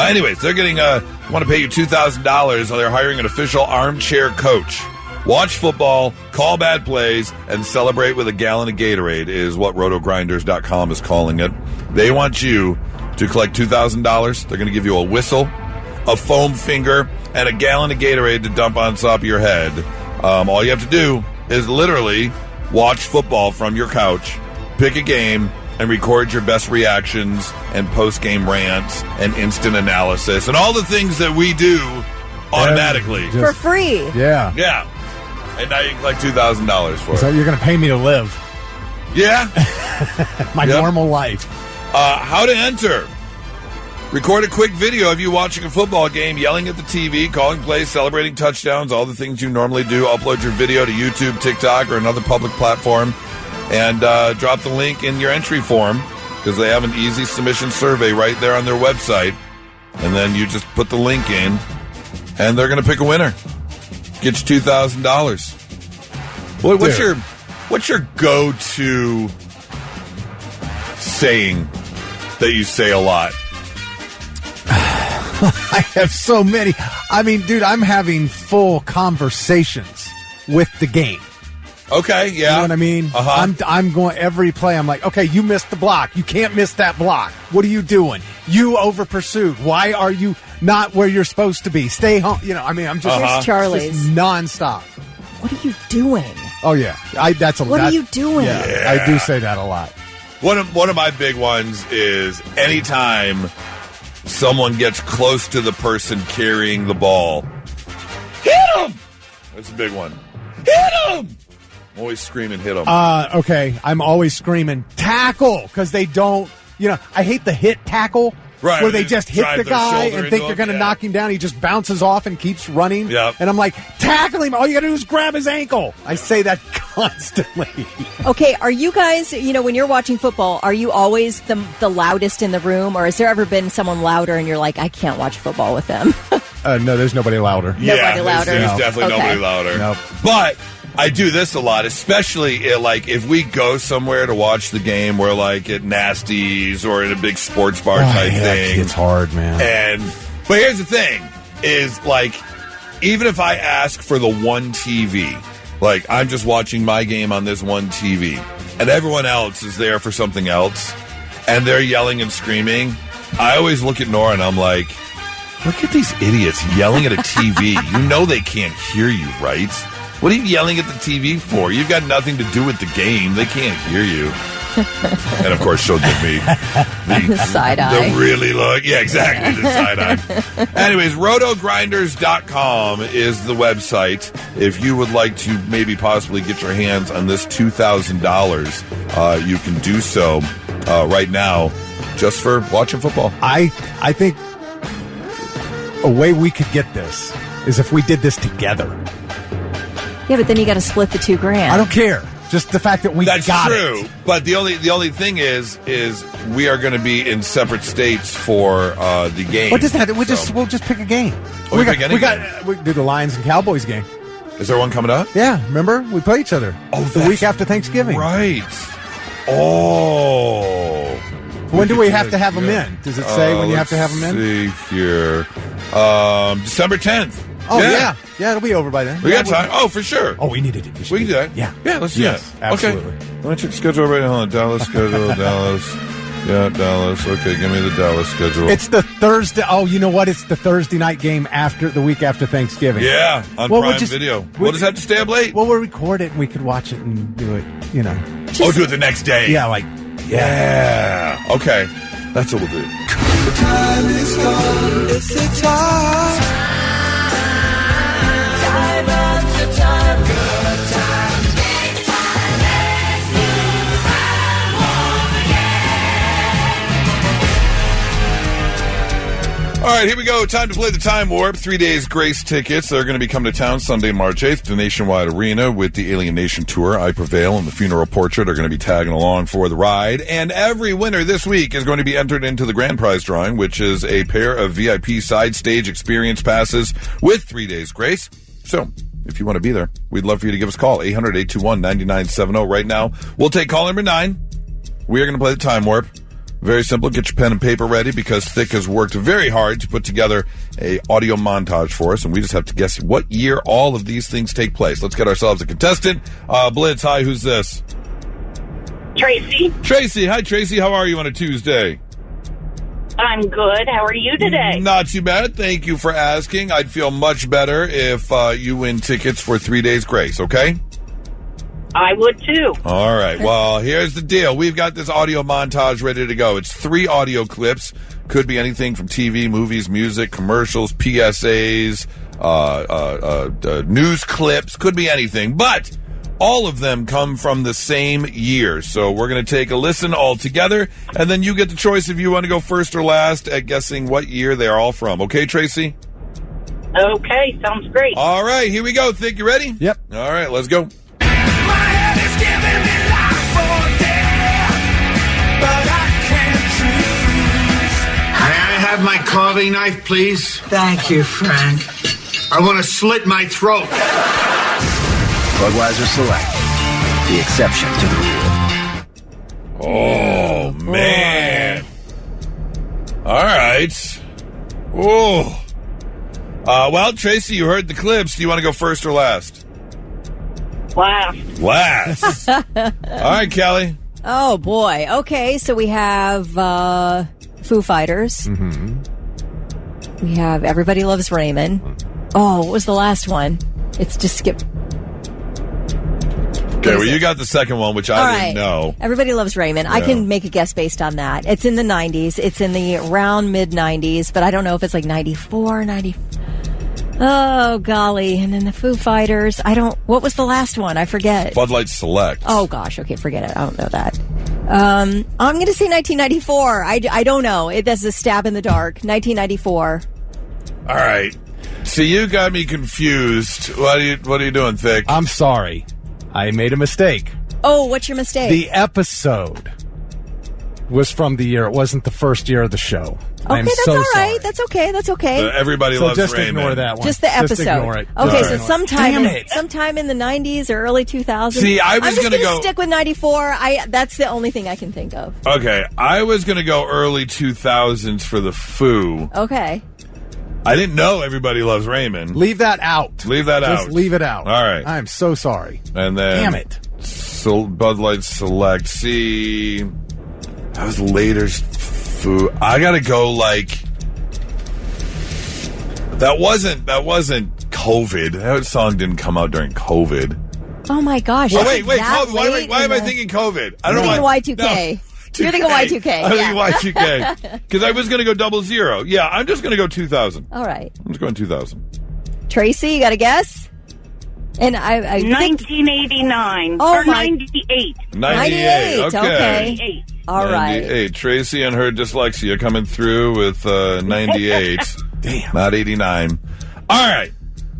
Anyways, they're getting, want to pay you $2,000. They're hiring an official armchair coach. Watch football, call bad plays, and celebrate with a gallon of Gatorade is what rotogrinders.com is calling it. They want you to collect $2,000. They're going to give you a whistle, a foam finger, and a gallon of Gatorade to dump on top of your head. All you have to do is literally watch football from your couch, pick a game, and record your best reactions and post-game rants and instant analysis and all the things that we do automatically. For free. Yeah. Yeah. And now you can collect $2,000 for So it. you're going to pay me to live Yeah. my Yep. normal life. How to enter. Record a quick video of you watching a football game, yelling at the TV, calling plays, celebrating touchdowns, all the things you normally do. Upload your video to YouTube, TikTok, or another public platform. And drop the link in your entry form, because they have an easy submission survey right there on their website. And then you just put the link in, and they're going to pick a winner. Get you $2,000. What's your go-to saying that you say a lot? I have so many. I mean, dude, I'm having full conversations with the game. Okay, yeah. You know what I mean? Uh-huh. I'm going every play. I'm like, okay, you missed the block. You can't miss that block. What are you doing? You over pursued. Why are you not where you're supposed to be? Stay home. You know, I mean, I'm just, Here's Charlie's. just nonstop. What are you doing? Oh yeah, What are you doing? Yeah, I do say that a lot. One of my big ones is anytime someone gets close to the person carrying the ball, hit him! That's a big one. Hit him! I'm always screaming, hit him. Okay, I'm always screaming tackle because they don't. You know, I hate the hit tackle. Right, where they just hit drive the their guy shoulder and into think they're him, going to yeah. knock him down. He just bounces off and keeps running. Yep. And I'm like, tackle him. All you got to do is grab his ankle. I say that constantly. Okay, are you guys, when you're watching football, are you always the loudest in the room, or has there ever been someone louder and you're like, I can't watch football with them? No, there's nobody louder. Nobody louder. There's No. definitely Okay. nobody louder. Nope. But I do this a lot, especially if we go somewhere to watch the game, where like at Nasty's or in a big sports bar type thing. It's hard, man. But here's the thing, is like, even if I ask for the one TV, like I'm just watching my game on this one TV, and everyone else is there for something else, and they're yelling and screaming, I always look at Nora and I'm like, look at these idiots yelling at a TV. You know they can't hear you, right? What are you yelling at the TV for? You've got nothing to do with the game. They can't hear you. And, of course, she'll give me The side eye. The really look. Yeah, exactly, the side eye. Anyways, rotogrinders.com is the website. If you would like to maybe possibly get your hands on this $2,000, you can do so right now just for watching football. I think a way we could get this is if we did this together. Yeah, but then you got to split the $2,000. I don't care. Just the fact that we That's got true. it. But the only thing is we are going to be in separate states for the game. What does that? We'll just pick a game. Oh, we do the Lions and Cowboys game. Is there one coming up? Yeah, remember we play each other. Oh, the week after Thanksgiving. Right. Oh. When do we have to have them in? Does it say when you have to have them in? Let's see here. December 10th. Oh yeah, it'll be over by then. We got time. Oh, for sure. Oh, we need to do. We can do that. Yeah, let's do yes, that. absolutely. Okay. Let me check the schedule right now. Dallas schedule. Dallas. Yeah, Dallas. Okay, give me the Dallas schedule. It's the Thursday. Oh, you know what? It's the Thursday night game after the week after Thanksgiving. Yeah, on Prime Video. We'll just have to stay up late. Well, we'll record it and we could watch it and do it. You know. Do it the next day. Yeah, Yeah. Okay, that's what we'll do. The time is gone. It's the time. Time after time. Good times. Big time. Let's lose and home again. All right, here we go. Time to play the Time Warp. 3 days grace tickets. They're going to be coming to town Sunday, March 8th, the Nationwide Arena with the Alien Nation Tour. I Prevail and the Funeral Portrait are going to be tagging along for the ride. And every winner this week is going to be entered into the grand prize drawing, which is a pair of VIP side stage experience passes with 3 days grace. So, if you want to be there, we'd love for you to give us a call. 800-821-9970. Right now, we'll take call number 9. We are going to play the Time Warp. Very simple. Get your pen and paper ready because Thick has worked very hard to put together a audio montage for us, and we just have to guess what year all of these things take place. Let's get ourselves a contestant. Blitz, hi, who's this? Tracy. Tracy. Hi, Tracy. How are you on a Tuesday? I'm good. How are you today? Not too bad. Thank you for asking. I'd feel much better if you win tickets for 3 days grace, okay? I would too. All right. Well, here's the deal. We've got this audio montage ready to go. It's 3 audio clips. Could be anything from TV, movies, music, commercials, PSAs, news clips. Could be anything. But all of them come from the same year. So we're going to take a listen all together, and then you get the choice if you want to go first or last at guessing what year they're all from. Okay, Tracy? Okay. Sounds great. All right. Here we go. Think you ready? Yep. All right. Let's go. Have my carving knife, please? Thank you, Frank. I want to slit my throat. Budweiser Select, the exception to the rule. Oh, man. All right. Oh. Well, Tracy, you heard the clips. Do you want to go first or last? Last. Last. All right, Kelly. Oh, boy. Okay, so we have Foo Fighters. Mm-hmm. We have Everybody Loves Raymond. Oh, what was the last one? It's just skipped. Okay, well, you got the second one, which I didn't know. Everybody Loves Raymond. Yeah. I can make a guess based on that. It's in the 90s. It's in the around mid-90s, but I don't know if it's like 94, 90. Oh, golly. And then the Foo Fighters. What was the last one? I forget. Bud Light Select. Oh, gosh. Okay, forget it. I don't know that. I'm going to say 1994. I don't know. That's a stab in the dark. 1994. All right. See, you got me confused. What are you doing, Thick? I'm sorry. I made a mistake. Oh, what's your mistake? The episode was from the year. It wasn't the first year of the show. Okay, that's all right. That's okay. That's okay. Everybody loves just Raymond. Ignore that one. Just the episode. Just ignore it. Okay, so sometime in the 90s or early 2000s. See, I'm just going to stick with 94. That's the only thing I can think of. Okay, I was going to go early 2000s for the Foo. Okay. I didn't know Everybody Loves Raymond. Leave that out. Leave that out. Just leave it out. All right. I'm so sorry. And then damn it. Bud Light Select. See, that was later. Foo. I gotta go like. That wasn't COVID. That song didn't come out during COVID. Oh my gosh! Well, wait. COVID. Why am I thinking COVID? I don't know why. Y2K. No. 2K. You're thinking Y2K. I'm thinking Y2K. Because I was going to go 00. Yeah, I'm just going to go 2000. All right. I'm just going 2000. Tracy, you got a guess? And I 1989. Oh, or 98. 98. Okay. 98. All 98. Right. Tracy and her dyslexia coming through with 98. Damn. Not 89. All right.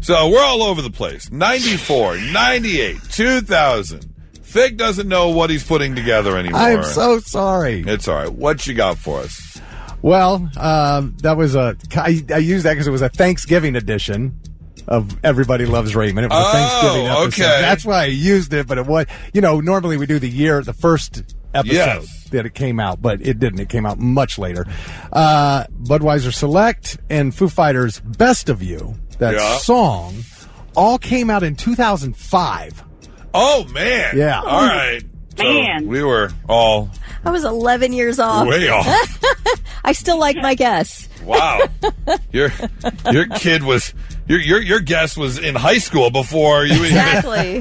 So we're all over the place. 94, 98, 2000. Thick doesn't know what he's putting together anymore. I'm so sorry. It's all right. What you got for us? Well, that was I used that because it was a Thanksgiving edition of Everybody Loves Raymond. It was a Thanksgiving episode. Okay. That's why I used it, but it was, normally we do the first episode that it came out, but it didn't. It came out much later. Budweiser Select and Foo Fighters' Best of You, that song, all came out in 2005. Oh, man. Yeah. All right. Man. So we were all... I was 11 years off. Way off. I still like my guess. Wow. Your kid was... Your guess was in high school before you... Exactly.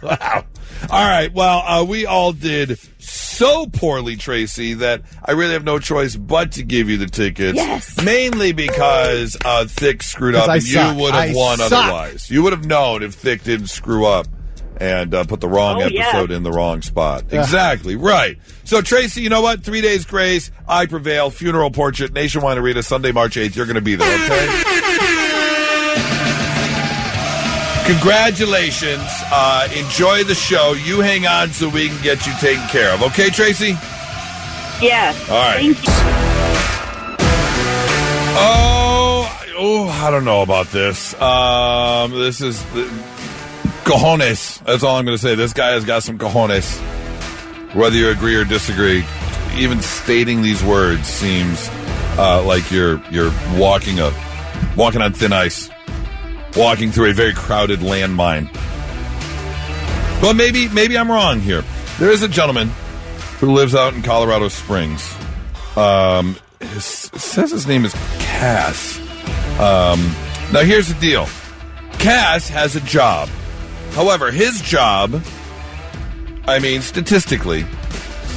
Wow. All right. Well, we all did so poorly, Tracy, that I really have no choice but to give you the tickets. Yes. Mainly because Thick screwed up and you would have won otherwise. You would have known if Thick didn't screw up. and put the wrong episode in the wrong spot. Exactly, right. So, Tracy, you know what? 3 days grace, I prevail, funeral portrait, Nationwide Arena, Sunday, March 8th. You're going to be there, okay? Congratulations. Enjoy the show. You hang on so we can get you taken care of. Okay, Tracy? Yes. All right. Thank you. I don't know about this. This is cojones. That's all I'm going to say. This guy has got some cojones. Whether you agree or disagree, even stating these words seems like you're walking on thin ice, walking through a very crowded landmine. But maybe I'm wrong here. There is a gentleman who lives out in Colorado Springs. It says his name is Cass. Now, here's the deal. Cass has a job. However, his job, statistically,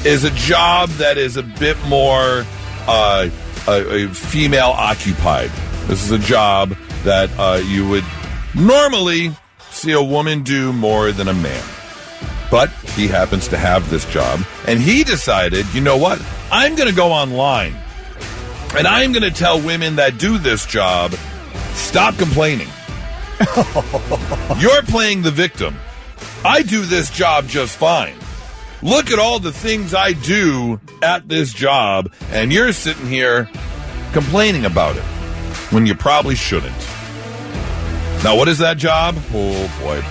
is a job that is a bit more a female-occupied. This is a job that you would normally see a woman do more than a man. But he happens to have this job, and he decided, you know what? I'm going to go online. And I'm going to tell women that do this job, stop complaining. You're playing the victim. I do this job just fine. Look at all the things I do at this job, and you're sitting here complaining about it when you probably shouldn't. Now, what is that job? Oh, boy.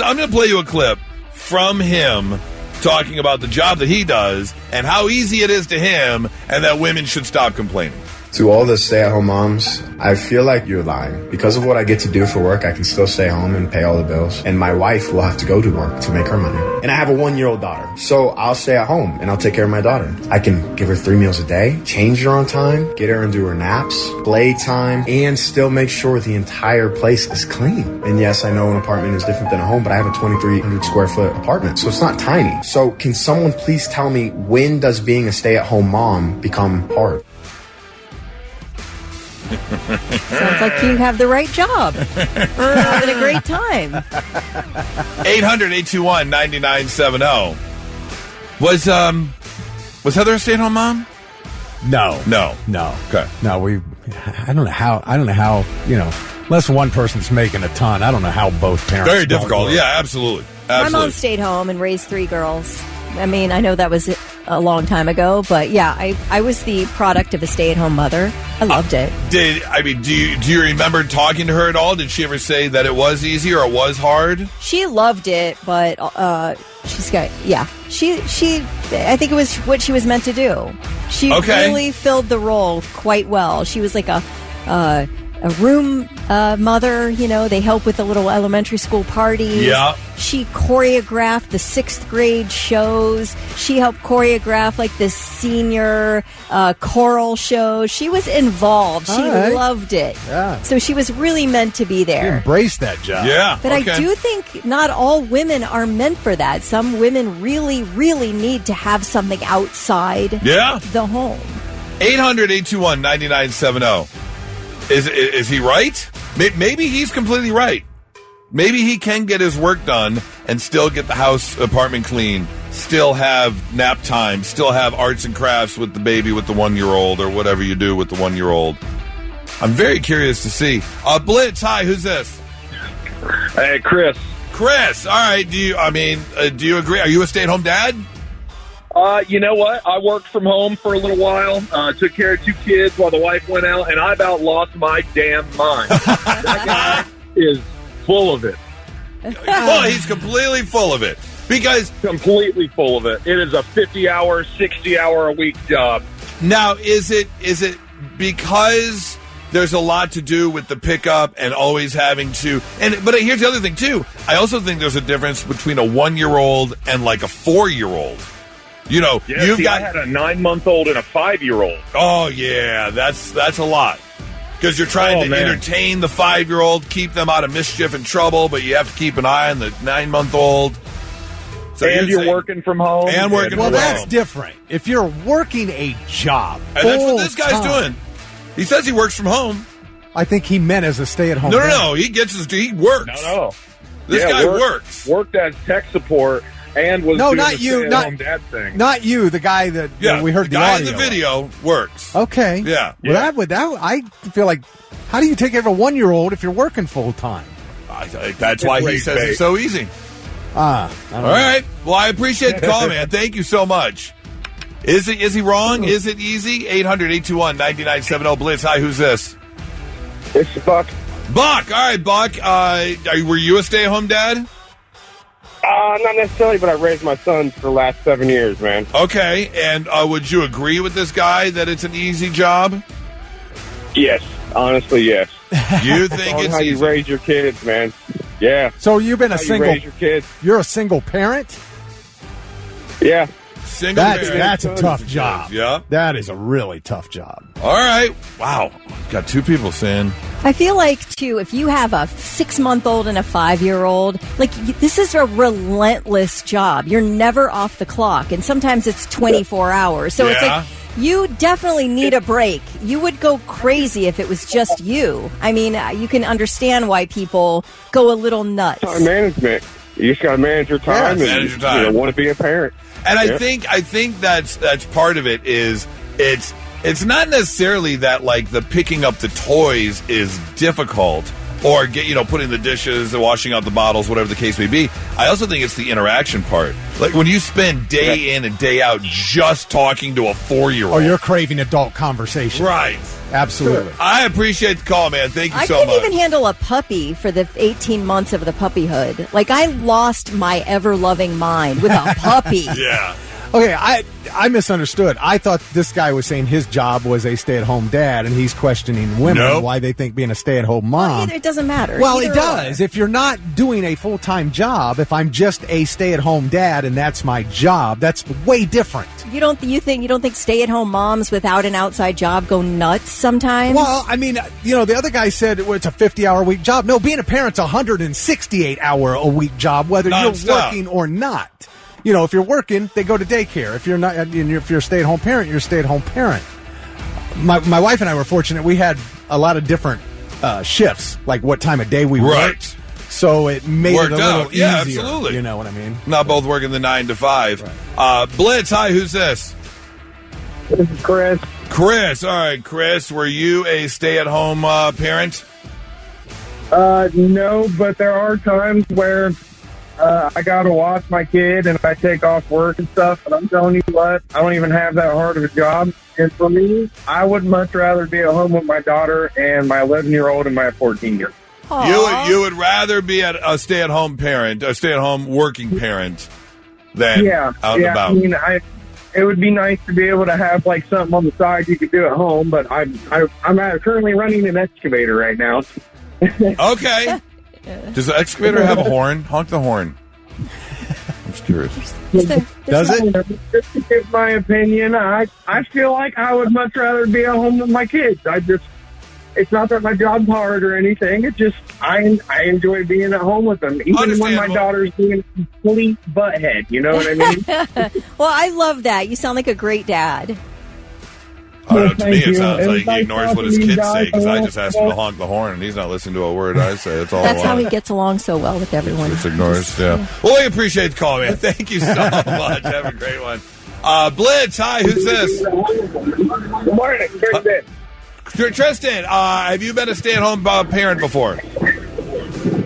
I'm going to play you a clip from him talking about the job that he does and how easy it is to him and that women should stop complaining. To all the stay-at-home moms, I feel like you're lying. Because of what I get to do for work, I can still stay home and pay all the bills. And my wife will have to go to work to make her money. And I have a 1-year-old daughter. So I'll stay at home and I'll take care of my daughter. I can give her 3 meals a day, change her on time, get her into her naps, play time, and still make sure the entire place is clean. And yes, I know an apartment is different than a home, but I have a 2,300 square foot apartment, so it's not tiny. So can someone please tell me, when does being a stay-at-home mom become hard? Sounds like you have the right job. We're having a great time. 800-821-9970. Was Heather a stay-at-home mom? No. Okay. No, I don't know how, unless one person's making a ton, I don't know how both parents. Very difficult. Yeah, absolutely. My mom stayed home and raised 3 girls. I know that was a long time ago, but yeah, I was the product of a stay-at-home mother. I loved it. Do you remember talking to her at all? Did she ever say that it was easy or it was hard? She loved it, but I think it was what she was meant to do. She really filled the role quite well. She was like a room mother, they help with the little elementary school parties. Yeah. She choreographed the 6th grade shows. She helped choreograph like the senior choral show. She was involved. She loved it. Yeah. So she was really meant to be there. She embraced that job. Yeah. But I do think not all women are meant for that. Some women really, really need to have something outside the home. 800-821-9970. Is he right? Maybe he's completely right. Maybe he can get his work done and still get the apartment clean, still have nap time, still have arts and crafts with the baby, with the 1-year-old, or whatever you do with the 1-year-old. I'm very curious to see. Blitz, hi, who's this? Hey, Chris. Chris, all right. Do you agree? Are you a stay-at-home dad? You know what? I worked from home for a little while, took care of 2 kids while the wife went out, and I about lost my damn mind. That guy is full of it. Well, he's completely full of it. Completely full of it. It is a 50-hour, 60-hour-a-week job. Now, is it because there's a lot to do with the pickup and always having to... But here's the other thing, too. I also think there's a difference between a 1-year-old and like a 4-year-old. I had a 9-month-old and a 5-year-old. Oh, yeah, that's a lot. Because you're trying to entertain the 5-year-old, keep them out of mischief and trouble, but you have to keep an eye on the 9-month-old. So you're working from home. Well, that's different. If you're working a job, and that's what this guy's doing. He says he works from home. I think he meant as a stay-at-home. No. He works. No. This guy works. Worked as tech support and was doing the stay-at-home dad thing. Not you, the guy that we heard the guy audio in the video works. Okay. Yeah. Well, I feel like, how do you take care of a 1-year-old if you're working full time? That's why he says it's so easy. All right. Well, I appreciate the call, man. Thank you so much. Is he wrong? Is it easy? 800-821-9970 Blitz. Hi, who's this? It's Buck. Buck. All right, Buck. Were you a stay-at-home dad? Not necessarily, but I raised my sons for the last 7 years, man. Okay, and would you agree with this guy that it's an easy job? Yes, honestly, yes. You think it's how easy? you raise your kids, man. Yeah. So you've been a How you single. raise your kids. You're a single parent. Yeah. Single That's a tough job. Yeah. That is a really tough job. All right. Wow. Got two people saying. I feel like, too, if you have a 6-month-old and a 5-year-old, this is a relentless job. You're never off the clock, and sometimes it's 24 hours. So it's like, you definitely need a break. You would go crazy if it was just you. I mean, you can understand why people go a little nuts. Time management. You just got to manage your time manage your time. want to be a parent. And I think that's part of it is it's not necessarily that like the picking up the toys is difficult or putting the dishes, washing out the bottles, whatever the case may be. I also think it's the interaction part. Like when you spend day in and day out just talking to a 4-year-old. Or you're craving adult conversation. Right. Absolutely. I appreciate the call, man. Thank you so much. I couldn't even handle a puppy for the 18 months of the puppyhood. Like, I lost my ever-loving mind with a puppy. Yeah. Okay, I misunderstood. I thought this guy was saying his job was a stay-at-home dad, and he's questioning women why they think being a stay-at-home mom. It doesn't matter. Well, it does. If you're not doing a full-time job, if I'm just a stay-at-home dad and that's my job, that's way different. You don't think stay-at-home moms without an outside job go nuts sometimes? Well, I mean, the other guy said it's a 50-hour-a-week job. No, being a parent's a 168-hour-a-week job, whether you're working or not. If you're working, they go to daycare. If you're not, if you're a stay-at-home parent, you're a stay-at-home parent. My wife and I were fortunate. We had a lot of different shifts, like what time of day we worked. So it made it a little easier. Yeah, absolutely. You know what I mean? Not both working the 9 to 5. Right. Blitz, hi, who's this? This is Chris. Chris, all right, Chris, were you a stay-at-home parent? No, but there are times where I got to watch my kid and I take off work and stuff, and I'm telling you what, I don't even have that hard of a job. And for me, I would much rather be at home with my daughter and my 11-year-old and my 14-year-old. You would rather be a stay-at-home parent, a stay-at-home working parent than out and about. I mean, it would be nice to be able to have like something on the side you could do at home, but I'm currently running an excavator right now. Okay. Does the excavator have a horn? Honk the horn. I'm just curious. Does it? Just to give my opinion, I feel like I would much rather be at home with my kids. It's not that my job's hard or anything. It's just I enjoy being at home with them, even when my daughter's being a complete butthead. You know what I mean? Well, I love that. You sound like a great dad. To me, it sounds like he ignores what his kids say because I just asked him to honk the horn, and he's not listening to a word I say. That's how he gets along so well with everyone. Just ignores, yeah. Well, we appreciate the call, man. Thank you so much. Have a great one. Blitz, hi, who's this? Good morning, Tristan. Tristan, have you been a stay-at-home parent before?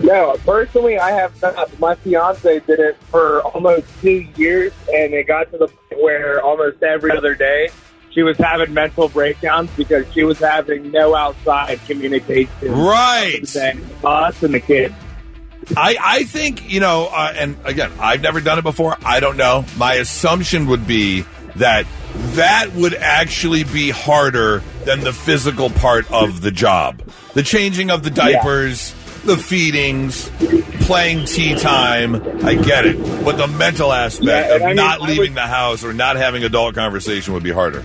No, personally, I have not. My fiance did it for almost 2 years, and it got to the point where almost every other day she was having mental breakdowns because she was having no outside communication. Right. Us and the kids. I think, and again, I've never done it before. I don't know. My assumption would be that would actually be harder than the physical part of the job. The changing of the diapers, the feedings, playing tea time. I get it. But the mental aspect of not leaving the house or not having adult conversation would be harder.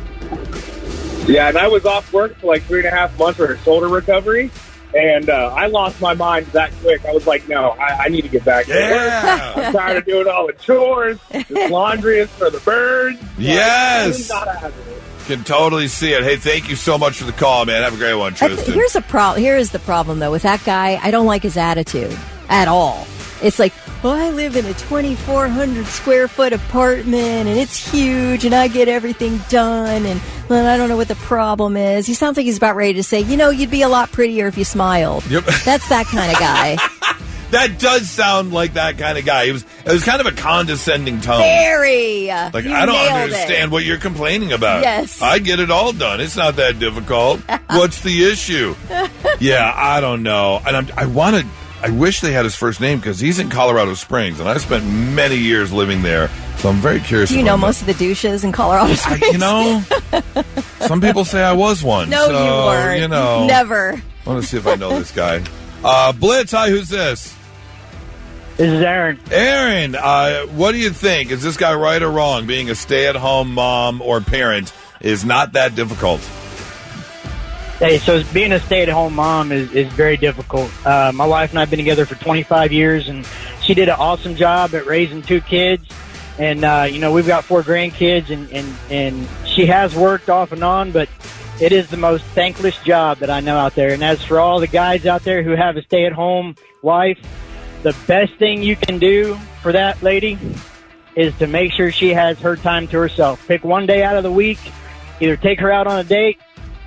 Yeah, and I was off work for like 3.5 months for a shoulder recovery, and I lost my mind that quick. I was like, no, I need to get back to work. I'm tired of doing all the chores. This laundry is for the birds. Yes. Can totally see it. Hey, thank you so much for the call, man. Have a great one, Tristan. Here is the problem, though, with that guy. I don't like his attitude at all. It's like, well, I live in a 2,400 square foot apartment, and it's huge, and I get everything done, and well, I don't know what the problem is. He sounds like he's about ready to say, you'd be a lot prettier if you smiled. Yep. That's that kind of guy. That does sound like that kind of guy. It was kind of a condescending tone. Very. Like, You I don't nailed understand what you're complaining about. Yes. I get it all done. It's not that difficult. What's the issue? Yeah, I don't know. And I wish they had his first name because he's in Colorado Springs, and I spent many years living there, so I'm very curious. Do you know most of the douches in Colorado Springs? Some people say I was one. No, so, you weren't. Never. I want to see if I know this guy. Blitz, hi, who's this? This is Aaron. Aaron, what do you think? Is this guy right or wrong? Being a stay-at-home mom or parent is not that difficult. Hey, so being a stay-at-home mom is very difficult. My wife and I have been together for 25 years, and she did an awesome job at raising 2 kids. And, we've got 4 grandkids, and she has worked off and on, but it is the most thankless job that I know out there. And as for all the guys out there who have a stay-at-home wife, the best thing you can do for that lady is to make sure she has her time to herself. Pick one day out of the week, either take her out on a date,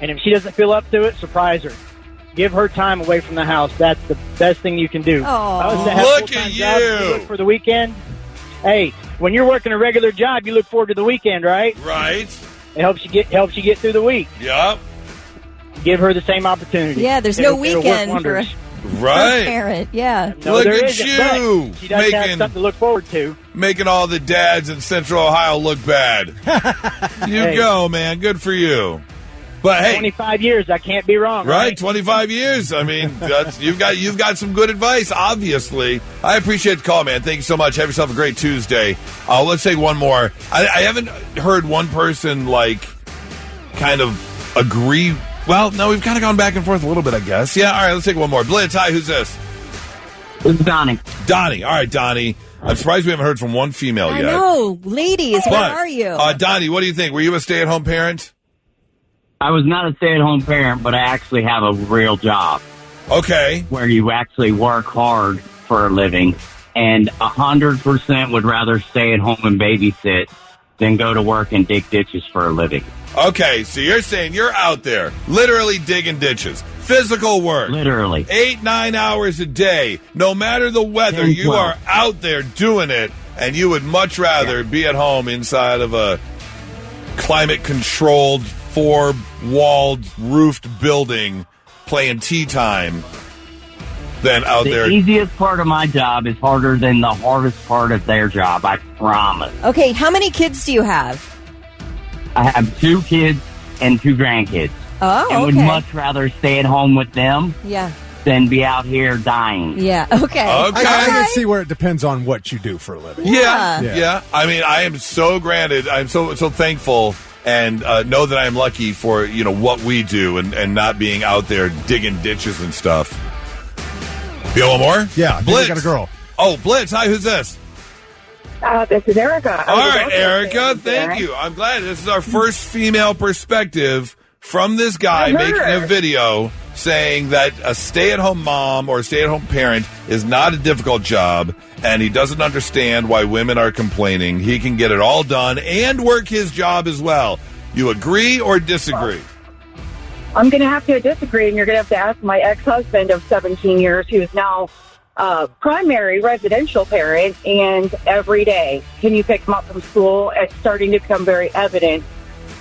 and if she doesn't feel up to it, surprise her. Give her time away from the house. That's the best thing you can do. Look at you. Look for the weekend. Hey, when you're working a regular job, you look forward to the weekend, right? Right. It helps you get through the week. Yep. Give her the same opportunity. Yeah, there's no weekend for a parent. Yeah. No, Look there at isn't, you. but she does have something to look forward to. Making all the dads in Central Ohio look bad. You go, man. Good for you. But hey, 25 years, I can't be wrong. Right, 25 years. I mean, you've got some good advice, obviously. I appreciate the call, man. Thank you so much. Have yourself a great Tuesday. Let's take one more. I haven't heard one person, kind of agree. Well, no, we've kind of gone back and forth a little bit, I guess. Yeah, all right, let's take one more. Blitz, hi, who's this? This is Donnie. Donnie. All right, Donnie. I'm surprised we haven't heard from one female yet. I know. Ladies, where are you? Donnie, what do you think? Were you a stay-at-home parent? I was not a stay-at-home parent, but I actually have a real job. Okay. Where you actually work hard for a living, and 100% would rather stay at home and babysit than go to work and dig ditches for a living. Okay, so you're saying you're out there literally digging ditches. Physical work. Literally. 8-9 hours a day. No matter the weather, 10, you are out there doing it, and you would much rather be at home inside of a climate-controlled, 4-walled, roofed building playing tea time than out there. The easiest part of my job is harder than the hardest part of their job, I promise. Okay, how many kids do you have? I have 2 kids and 2 grandkids. Oh, and would much rather stay at home with them than be out here dying. Yeah, okay. I can see where it depends on what you do for a living. Yeah. I mean, I am so so thankful and know that I am lucky for, what we do and not being out there digging ditches and stuff. You got one more? Yeah, Blitz. I got a girl. Oh, Blitz. Hi, who's this? This is Erica. All right, Erica, thank you. I'm glad this is our first female perspective from this guy making a video saying that a stay-at-home mom or a stay-at-home parent is not a difficult job, and he doesn't understand why women are complaining. He can get it all done and work his job as well. You agree or disagree? I'm going to have to disagree, and you're going to have to ask my ex-husband of 17 years, who's now primary residential parent, and every day, can you pick him up from school? It's starting to become very evident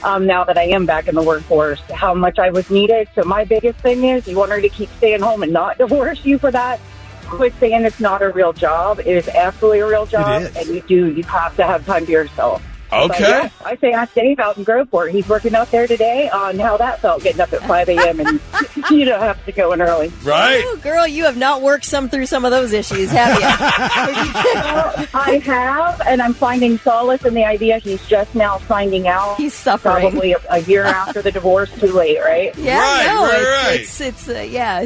now that I am back in the workforce how much I was needed. So my biggest thing is, you want her to keep staying home and not divorce you for that? Quit saying it's not a real job. It is absolutely a real job, and you have to have time to yourself. Okay. But yeah, I say ask Dave out in Groveport. He's working out there today on how that felt, getting up at 5 a.m. and you don't have to go in early. Right. Oh, girl, you have not worked through some of those issues, have you? Well, I have, and I'm finding solace in the idea he's just now finding out. He's suffering. Probably a year after the divorce, too late, right? Yeah, right. It's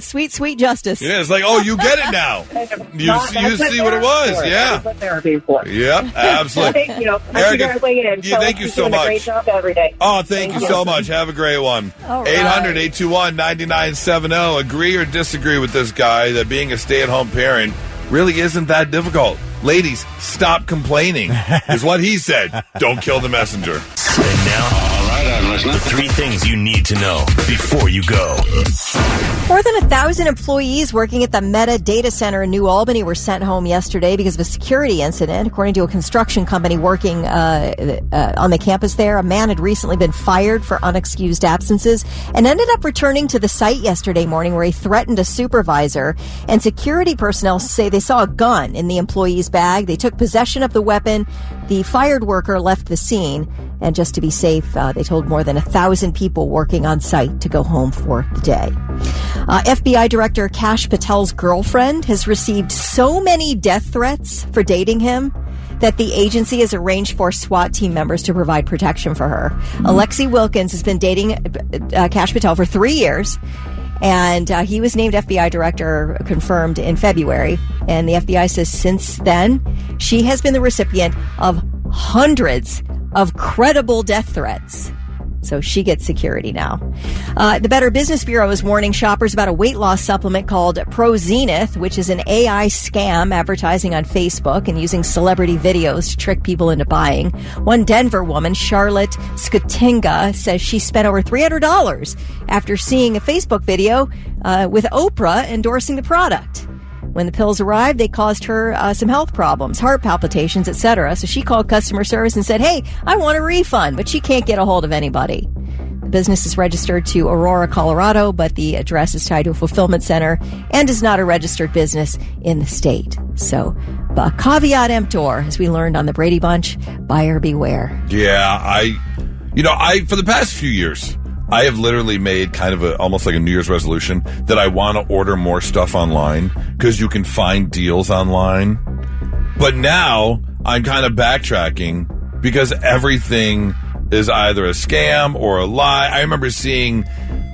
sweet justice. Yeah, it's like, oh, you get it now. You see what it was. Yeah. That's what therapy for. Yep, absolutely. Thank you. Erica, thank you so doing much. A great job every day. Oh, thank you so much. Have a great one. 800-821-9970. Agree or disagree with this guy that being a stay-at-home parent really isn't that difficult. Ladies, stop complaining, is what he said. Don't kill the messenger. And now, the 3 things you need to know before you go. More than 1,000 employees working at the Meta data center in New Albany were sent home yesterday because of a security incident. According to a construction company working on the campus there, a man had recently been fired for unexcused absences and ended up returning to the site yesterday morning where he threatened a supervisor. And security personnel say they saw a gun in the employee's bag. They took possession of the weapon. The fired worker left the scene. And just to be safe, they told more than 1,000 people working on site to go home for the day. FBI Director Kash Patel's girlfriend has received so many death threats for dating him that the agency has arranged for SWAT team members to provide protection for her. Alexi Wilkins has been dating Kash Patel for 3 years. And he was named FBI director, confirmed in February. And the FBI says since then, she has been the recipient of hundreds of credible death threats. So she gets security now. The Better Business Bureau is warning shoppers about a weight loss supplement called Pro Zenith, which is an AI scam advertising on Facebook and using celebrity videos to trick people into buying. One Denver woman, Charlotte Skutinga, says she spent over $300 after seeing a Facebook video with Oprah endorsing the product. When the pills arrived, they caused her some health problems, heart palpitations, etc. So she called customer service and said, hey, I want a refund, but she can't get a hold of anybody. The business is registered to Aurora, Colorado, but the address is tied to a fulfillment center and is not a registered business in the state. So, caveat emptor, as we learned on the Brady Bunch, buyer beware. Yeah, I for the past few years, I have literally made kind of almost like a New Year's resolution that I want to order more stuff online because you can find deals online. But now I'm kind of backtracking because everything is either a scam or a lie. I remember seeing,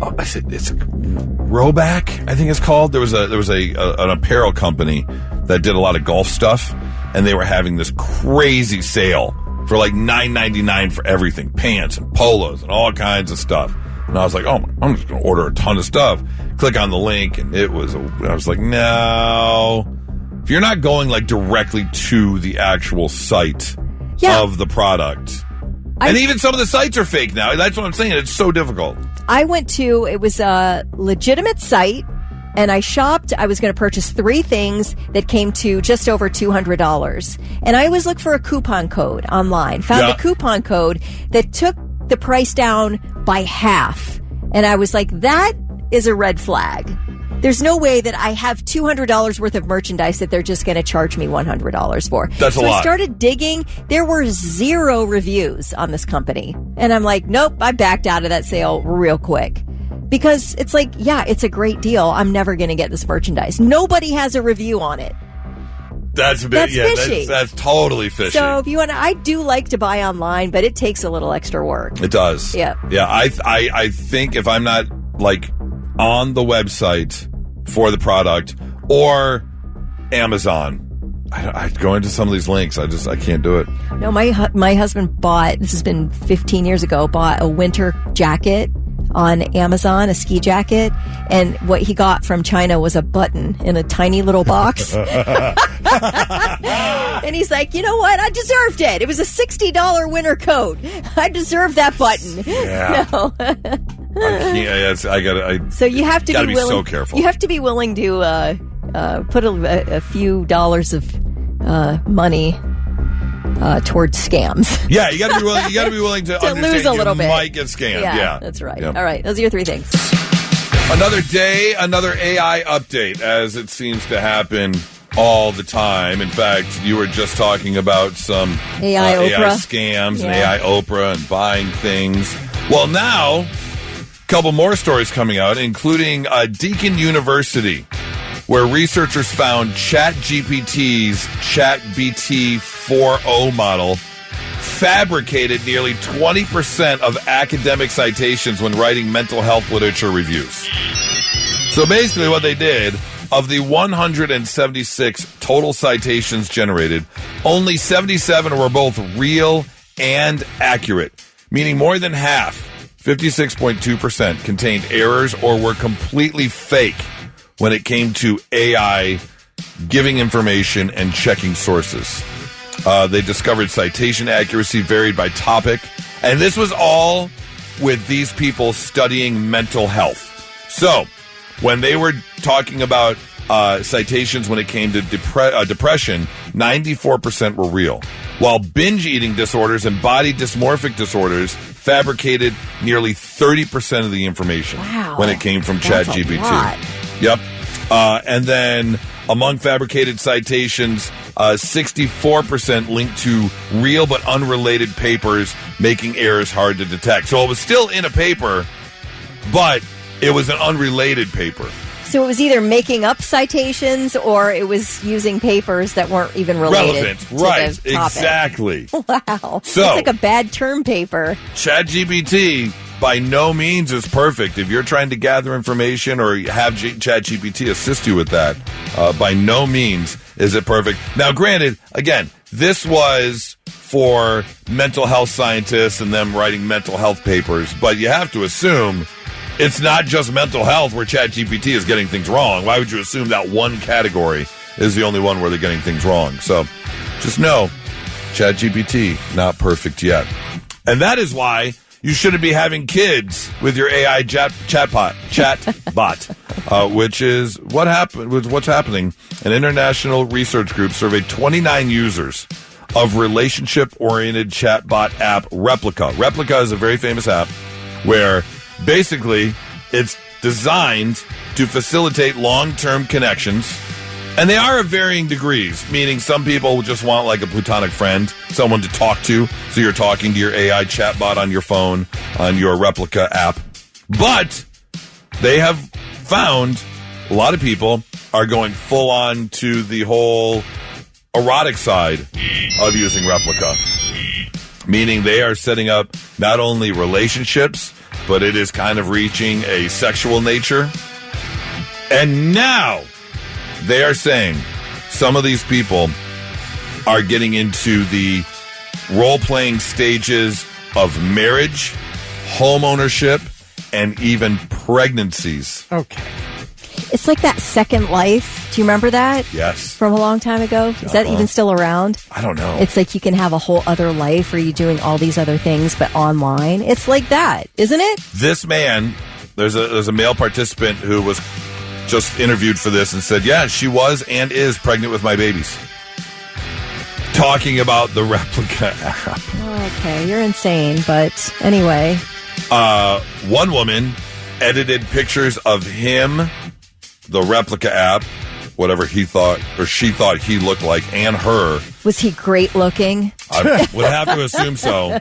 it's Roback, I think it's called. There was an apparel company that did a lot of golf stuff, and they were having this crazy sale for like $9.99 for everything, pants and polos and all kinds of stuff. And I was like, oh, I'm just going to order a ton of stuff. Click on the link, and I was like, no. If you're not going like directly to the actual site of the product. And even some of the sites are fake now. That's what I'm saying. It's so difficult. It was a legitimate site, and I shopped. I was going to purchase 3 things that came to just over $200. And I always look for a coupon code online. Found a coupon code that took the price down by half. And I was like, that is a red flag. There's no way that I have $200 worth of merchandise that they're just going to charge me $100 for. That's a lot. So I started digging. There were 0 reviews on this company. And I'm like, nope, I backed out of that sale real quick. Because it's like, yeah, it's a great deal. I'm never going to get this merchandise. Nobody has a review on it. That's a bit, fishy. That's totally fishy. So if you want, I do like to buy online, but it takes a little extra work. It does. Yeah. Yeah. I think if I'm not like on the website for the product or Amazon, I go into some of these links. I can't do it. No, my husband bought, this has been 15 years ago, bought a winter jacket on Amazon, a ski jacket, and what he got from China was a button in a tiny little box. And he's like, you know what? I deserved it. It was a $60 winter coat. I deserved that button. Yeah. No. So you have to be willing. So careful. You have to be willing to put a few dollars of money towards scams. Yeah, you got to be willing. You got to be willing to understand lose a little bit. Might get scammed. Yeah, that's right. Yep. All right, those are your 3 things. Another day, another AI update, as it seems to happen all the time. In fact, you were just talking about some AI scams and AI Oprah and buying things. Well, now, a couple more stories coming out, including Deakin University, where researchers found ChatGPT's ChatBT 4.0 model fabricated nearly 20% of academic citations when writing mental health literature reviews. So basically what they did, of the 176 total citations generated, only 77 were both real and accurate, meaning more than half, 56.2%, contained errors or were completely fake when it came to AI giving information, and checking sources. They discovered citation accuracy varied by topic. And this was all with these people studying mental health. So when they were talking about citations when it came to depression, 94% were real. While binge eating disorders and body dysmorphic disorders fabricated nearly 30% of the information when it came from ChatGPT. Yep. And then among fabricated citations, 64% linked to real but unrelated papers, making errors hard to detect. So it was still in a paper, but it was an unrelated paper. So it was either making up citations or it was using papers that weren't even related. Relevant, to right, the topic. exactly. Wow. So, it's like a bad term paper. ChatGPT by no means is perfect. If you're trying to gather information or have ChatGPT assist you with that, by no means is it perfect. Now, granted, again, this was for mental health scientists and them writing mental health papers, but you have to assume it's not just mental health where ChatGPT is getting things wrong. Why would you assume that one category is the only one where they're getting things wrong? So just know, ChatGPT, not perfect yet. And that is why you shouldn't be having kids with your AI chatbot, which is what's happening. An international research group surveyed 29 users of relationship-oriented chatbot app Replica. Replica is a very famous app where basically it's designed to facilitate long-term connections. And they are of varying degrees, meaning some people just want like a platonic friend, someone to talk to. So you're talking to your AI chatbot on your phone, on your Replica app. But they have found a lot of people are going full on to the whole erotic side of using Replica. Meaning they are setting up not only relationships, but it is kind of reaching a sexual nature. And now they are saying some of these people are getting into the role-playing stages of marriage, home ownership, and even pregnancies. Okay. It's like that Second Life. Do you remember that? Yes. From a long time ago? Is that even still around? I don't know. It's like you can have a whole other life where you're doing all these other things, but online. It's like that, isn't it? This man, there's a male participant who was just interviewed for this and said, yeah, she was and is pregnant with my babies. Talking about the Replica app. Okay, you're insane, but anyway. One woman edited pictures of him, the Replica app, whatever he thought or she thought he looked like, and her. Was he great looking? I would have to assume so.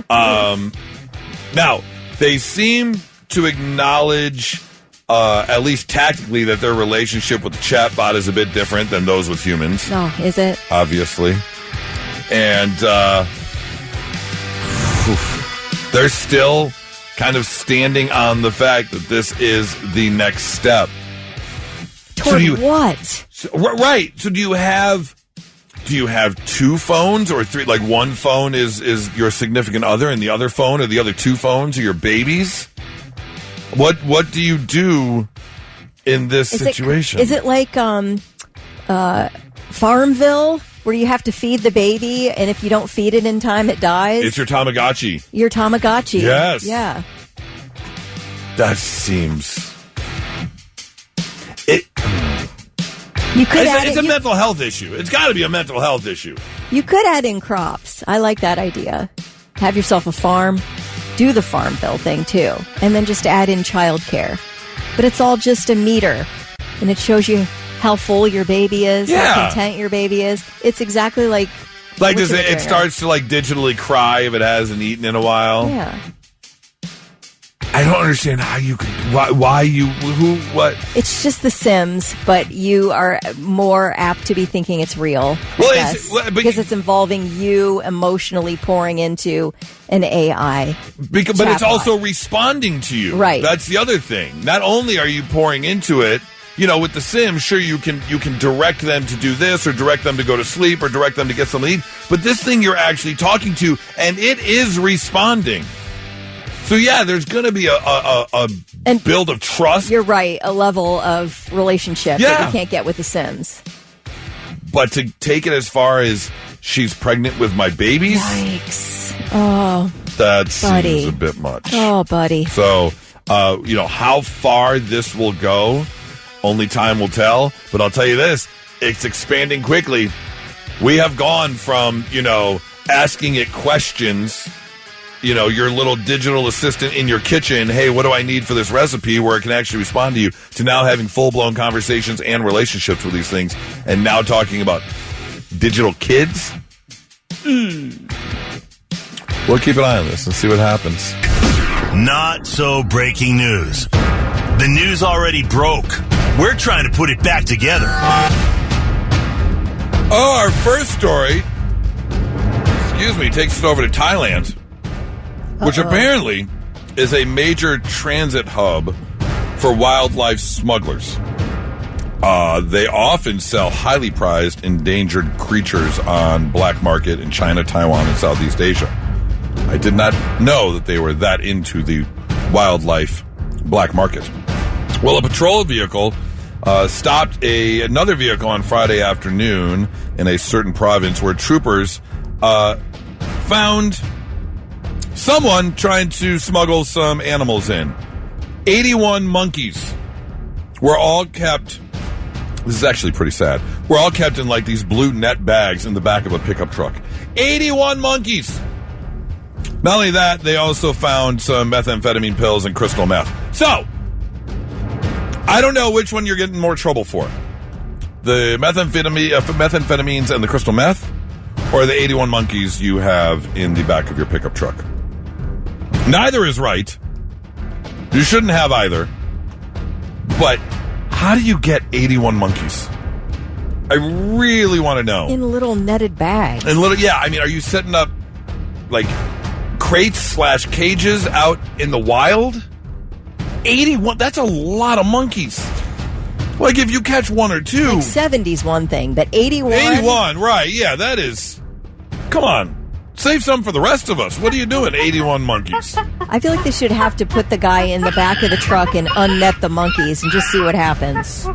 Now, they seem to acknowledge, at least tactically, that their relationship with the chatbot is a bit different than those with humans. No, is it? Obviously. And they're still kind of standing on the fact that this is the next step. Toward what? Right. So do you have two phones or three? Like one phone is your significant other and the other phone or the other two phones are your babies? What do you do in this situation? Is it like Farmville, where you have to feed the baby, and if you don't feed it in time, it dies? It's your Tamagotchi. Your Tamagotchi. Yes. Yeah. That seems... It's a mental health issue. It's got to be a mental health issue. You could add in crops. I like that idea. Have yourself a farm. Do the Farmville thing, too. And then just add in childcare. But it's all just a meter. And it shows you how full your baby is, how content your baby is. It's exactly like... Like does it starts to like digitally cry if it hasn't eaten in a while? Yeah. I don't understand how you could... What? It's just The Sims, but you are more apt to be thinking it's real. Because it's involving you emotionally pouring into an AI. But it's also responding to you. Right. That's the other thing. Not only are you pouring into it, you know, with The Sims, sure, you can direct them to do this or direct them to go to sleep or direct them to get something to eat. But this thing you're actually talking to, and it is responding. So, yeah, there's going to be a build of trust. You're right, a level of relationship that you can't get with The Sims. But to take it as far as she's pregnant with my babies? Yikes. Oh, that buddy. seems a bit much. Oh, buddy. So, how far this will go, only time will tell. But I'll tell you this, it's expanding quickly. We have gone from, asking it questions, your little digital assistant in your kitchen, hey, what do I need for this recipe, where it can actually respond to you, to now having full-blown conversations and relationships with these things, and now talking about digital kids. We'll keep an eye on this and see what happens. Not so breaking news. The news already broke. We're trying to put it back together. Oh, our first story, takes us over to Thailand, which apparently is a major transit hub for wildlife smugglers. They often sell highly prized endangered creatures on black market in China, Taiwan, and Southeast Asia. I did not know that they were that into the wildlife black market. Well, a patrol vehicle stopped another vehicle on Friday afternoon in a certain province where troopers found someone trying to smuggle some animals in. 81 monkeys were all kept. This is actually pretty sad. We're all kept in like these blue net bags in the back of a pickup truck. 81 monkeys! Not only that, they also found some methamphetamine pills and crystal meth. So, I don't know which one you're getting more trouble for. The methamphetamines and the crystal meth, or the 81 monkeys you have in the back of your pickup truck. Neither is right. You shouldn't have either. But how do you get 81 monkeys? I really want to know. In little netted bags. Are you setting up like crates / cages out in the wild? 81, that's a lot of monkeys. Like if you catch one or two. Like 70's one thing, but 81. 81, right, yeah, that is. Come on. Save some for the rest of us. What are you doing, 81 monkeys? I feel like they should have to put the guy in the back of the truck and unnet the monkeys and just see what happens.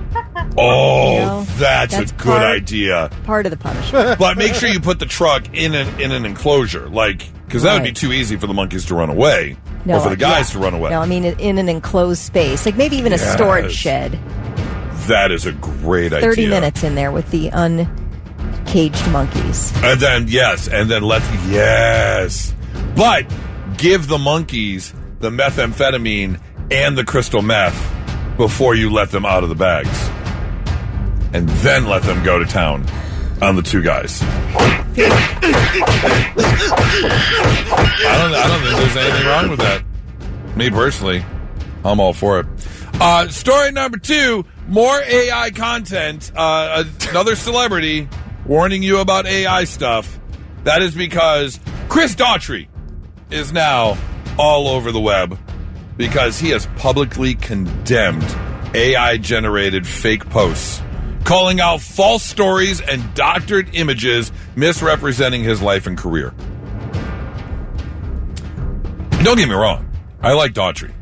Oh, that's a good idea. Part of the punishment. But make sure you put the truck in an enclosure, because that would be too easy for the monkeys to run away, or for the guys to run away. No, I mean in an enclosed space, like maybe even a storage shed. That is a great idea. 30 minutes in there with the uncaged monkeys. And then, but give the monkeys the methamphetamine and the crystal meth before you let them out of the bags. And then let them go to town on the two guys. I don't think there's anything wrong with that. Me personally, I'm all for it. Story number 2, more AI content. Another celebrity warning you about AI stuff. That is because Chris Daughtry is now all over the web because he has publicly condemned AI-generated fake posts, calling out false stories and doctored images misrepresenting his life and career. Don't get me wrong. I like Daughtry.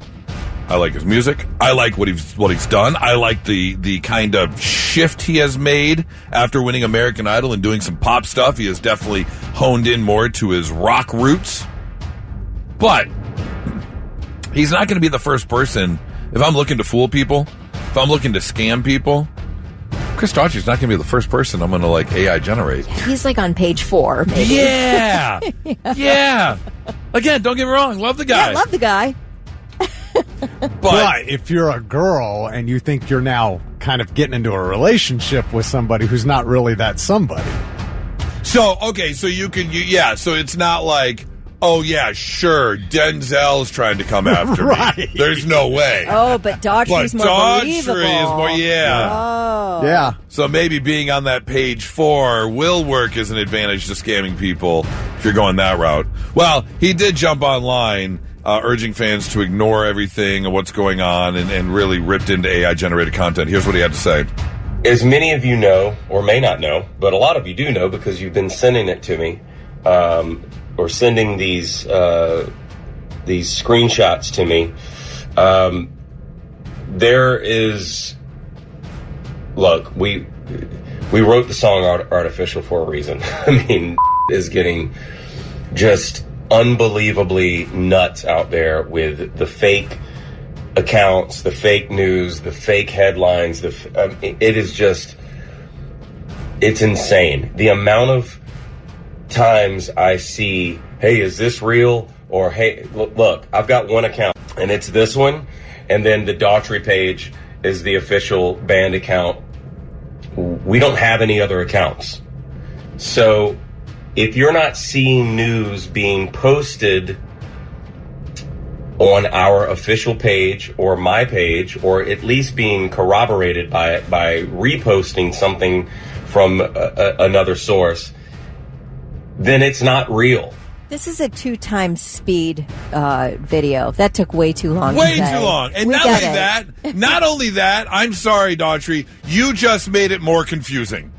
I like his music. I like what he's done. I like the kind of shift he has made after winning American Idol and doing some pop stuff. He has definitely honed in more to his rock roots. But he's not going to be the first person. If I'm looking to fool people, if I'm looking to scam people, Chris Daughtry's not going to be the first person I'm going to AI generate. He's on page 4, maybe. Yeah. Yeah. Again, don't get me wrong. Love the guy. Yeah, love the guy. But if you're a girl and you think you're now kind of getting into a relationship with somebody who's not really that somebody. So, okay, so so it's not like, oh yeah, sure, Denzel's trying to come after me. There's no way. Oh, but Daughtry's more believable. Daughtry is more, Oh. Yeah. So maybe being on that page 4 will work as an advantage to scamming people if you're going that route. Well, he did jump online urging fans to ignore everything and what's going on and really ripped into AI-generated content. Here's what he had to say. As many of you know, or may not know, but a lot of you do know because you've been sending it to me, or sending these screenshots to me. Look, we we wrote the song Artificial for a reason. I mean, is getting just unbelievably nuts out there with the fake accounts, the fake news, the fake headlines. It is just, it's insane. The amount of times I see, hey, is this real? Or, hey, look, I've got one account, and it's this one, and then the Daughtry page is the official band account. We don't have any other accounts. So if you're not seeing news being posted on our official page or my page, or at least being corroborated by it by reposting something from another source, then it's not real. This is a 2 times speed video. That took way too long. Way too long. And not only that, I'm sorry, Daughtry, you just made it more confusing.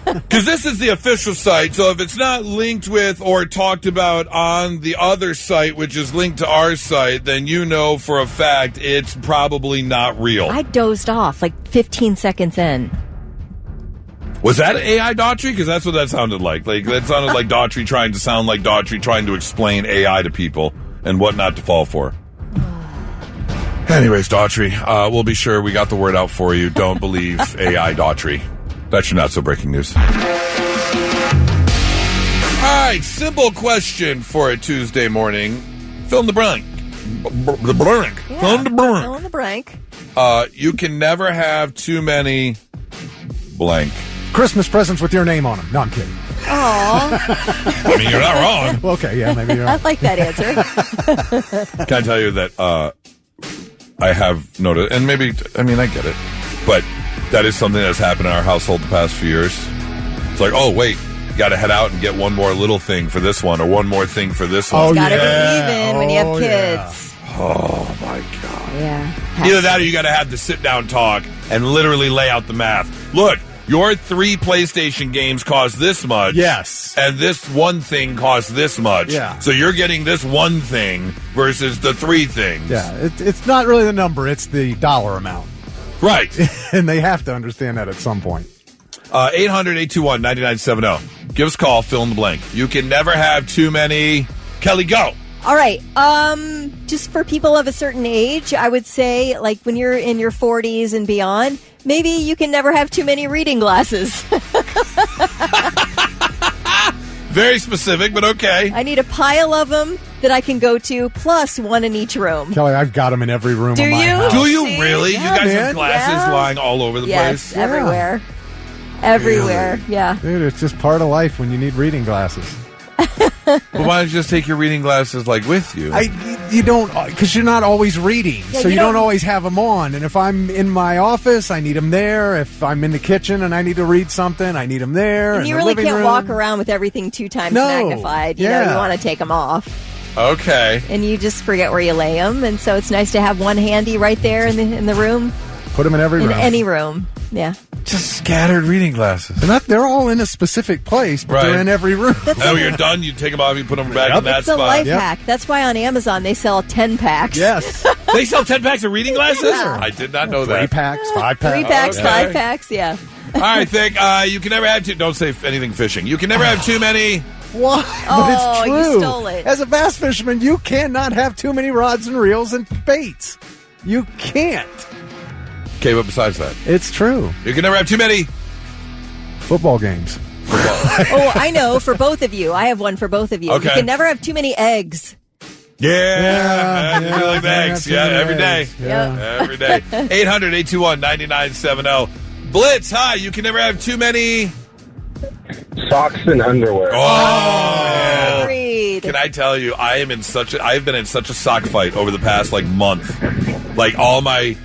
Because this is the official site, so if it's not linked with or talked about on the other site, which is linked to our site, then you know for a fact it's probably not real. I dozed off like 15 seconds in. Was that AI Daughtry? Because that's what that sounded like. Like that sounded like Daughtry trying to sound like Daughtry trying to explain AI to people and what not to fall for. Anyways, Daughtry, we'll be sure we got the word out for you. Don't believe AI Daughtry. That's your not-so-breaking news. All right, simple question for a Tuesday morning. Fill in the blank. The blank. Yeah, Fill in the blank. Fill in the blank. You can never have too many blank. Christmas presents with your name on them. No, I'm kidding. Aww. I mean, you're not wrong. Well, okay, yeah, maybe you're I right. like that answer. Can I tell you that I have noticed, and maybe, I mean, I get it, but that is something that's happened in our household the past few years. It's like, oh, wait, you got to head out and get one more little thing for this one or one more thing for this one. Oh, got to be even when you have kids. Yeah. Oh, my God. Yeah. Either that or you got to have the sit-down talk and literally lay out the math. Look, your 3 PlayStation games cost this much. Yes. And this one thing costs this much. Yeah. So you're getting this one thing versus the 3 things. Yeah, it's not really the number, it's the dollar amount. Right. And they have to understand that at some point. 800-821-9970. Give us a call, fill in the blank. You can never have too many. Kelly, go. All right. Just for people of a certain age, I would say, like when you're in your 40s and beyond, maybe you can never have too many reading glasses. Very specific, but okay. I need a pile of them that I can go to, plus one in each room. Kelly, I've got them in every room Do of my you? house. Do you See? really? Yeah, you guys man. have glasses Yeah. lying all over the Yes, place? everywhere. Everywhere, yeah. Dude, it's just part of life when you need reading glasses. Well, why don't you just take your reading glasses, like, with you? You don't, because you're not always reading, Yeah, so you you don't don't- always have them on. And if I'm in my office, I need them there. If I'm in the kitchen and I need to read something, I need them there. And in you the really living can't room. walk around with everything 2 times No. magnified. You know, Yeah. you want to take them off. Okay. And you just forget where you lay them. And so it's nice to have one handy right there in the room. Put them in every In room. any room. Yeah. Just scattered reading glasses. They're all in a specific place, but Right. they're in every room. And when you're done, you take them off, you put them back in that It's a spot. life hack. That's why on Amazon they sell 10 packs. Yes. They sell 10 packs of reading glasses? Yeah. I did not know 3 that. packs, 5 packs. 3 packs, Okay. 5 packs, yeah. All right, Thick. You can never have too... Don't say anything fishing. You can never have too many... What? Oh, But it's true. you stole it. As a bass fisherman, you cannot have too many rods and reels and baits. You can't. Okay, but besides that, It's true. you can never have too many... Football games. Oh, I know, for both of you. I have one for both of you. Okay. You can never have too many eggs. Yeah, Yeah, you like the yeah, eggs. too Yeah, many every day. eggs. Yeah. Every day. 800-821-9970. Blitz, hi. You can never have too many... Socks and underwear. Oh, yeah. Agreed. Can I tell you, I've been in such a sock fight over the past month. Like all my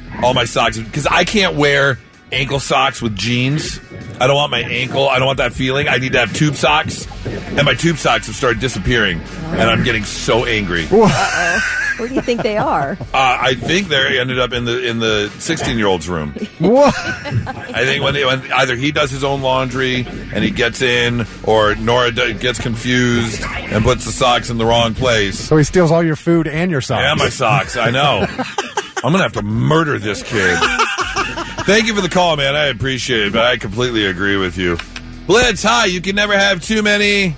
socks, because I can't wear ankle socks with jeans. I don't want my ankle. I don't want that feeling. I need to have tube socks, and my tube socks have started disappearing, and I'm getting so angry. Where do you think they are? I think they ended up in the 16-year-old's room. What? I think when either he does his own laundry and he gets in, or Nora gets confused and puts the socks in the wrong place. So he steals all your food and your socks. Yeah, my socks. I know. I'm gonna have to murder this kid. Thank you for the call, man. I appreciate it, but I completely agree with you. Blitz, hi. You can never have too many...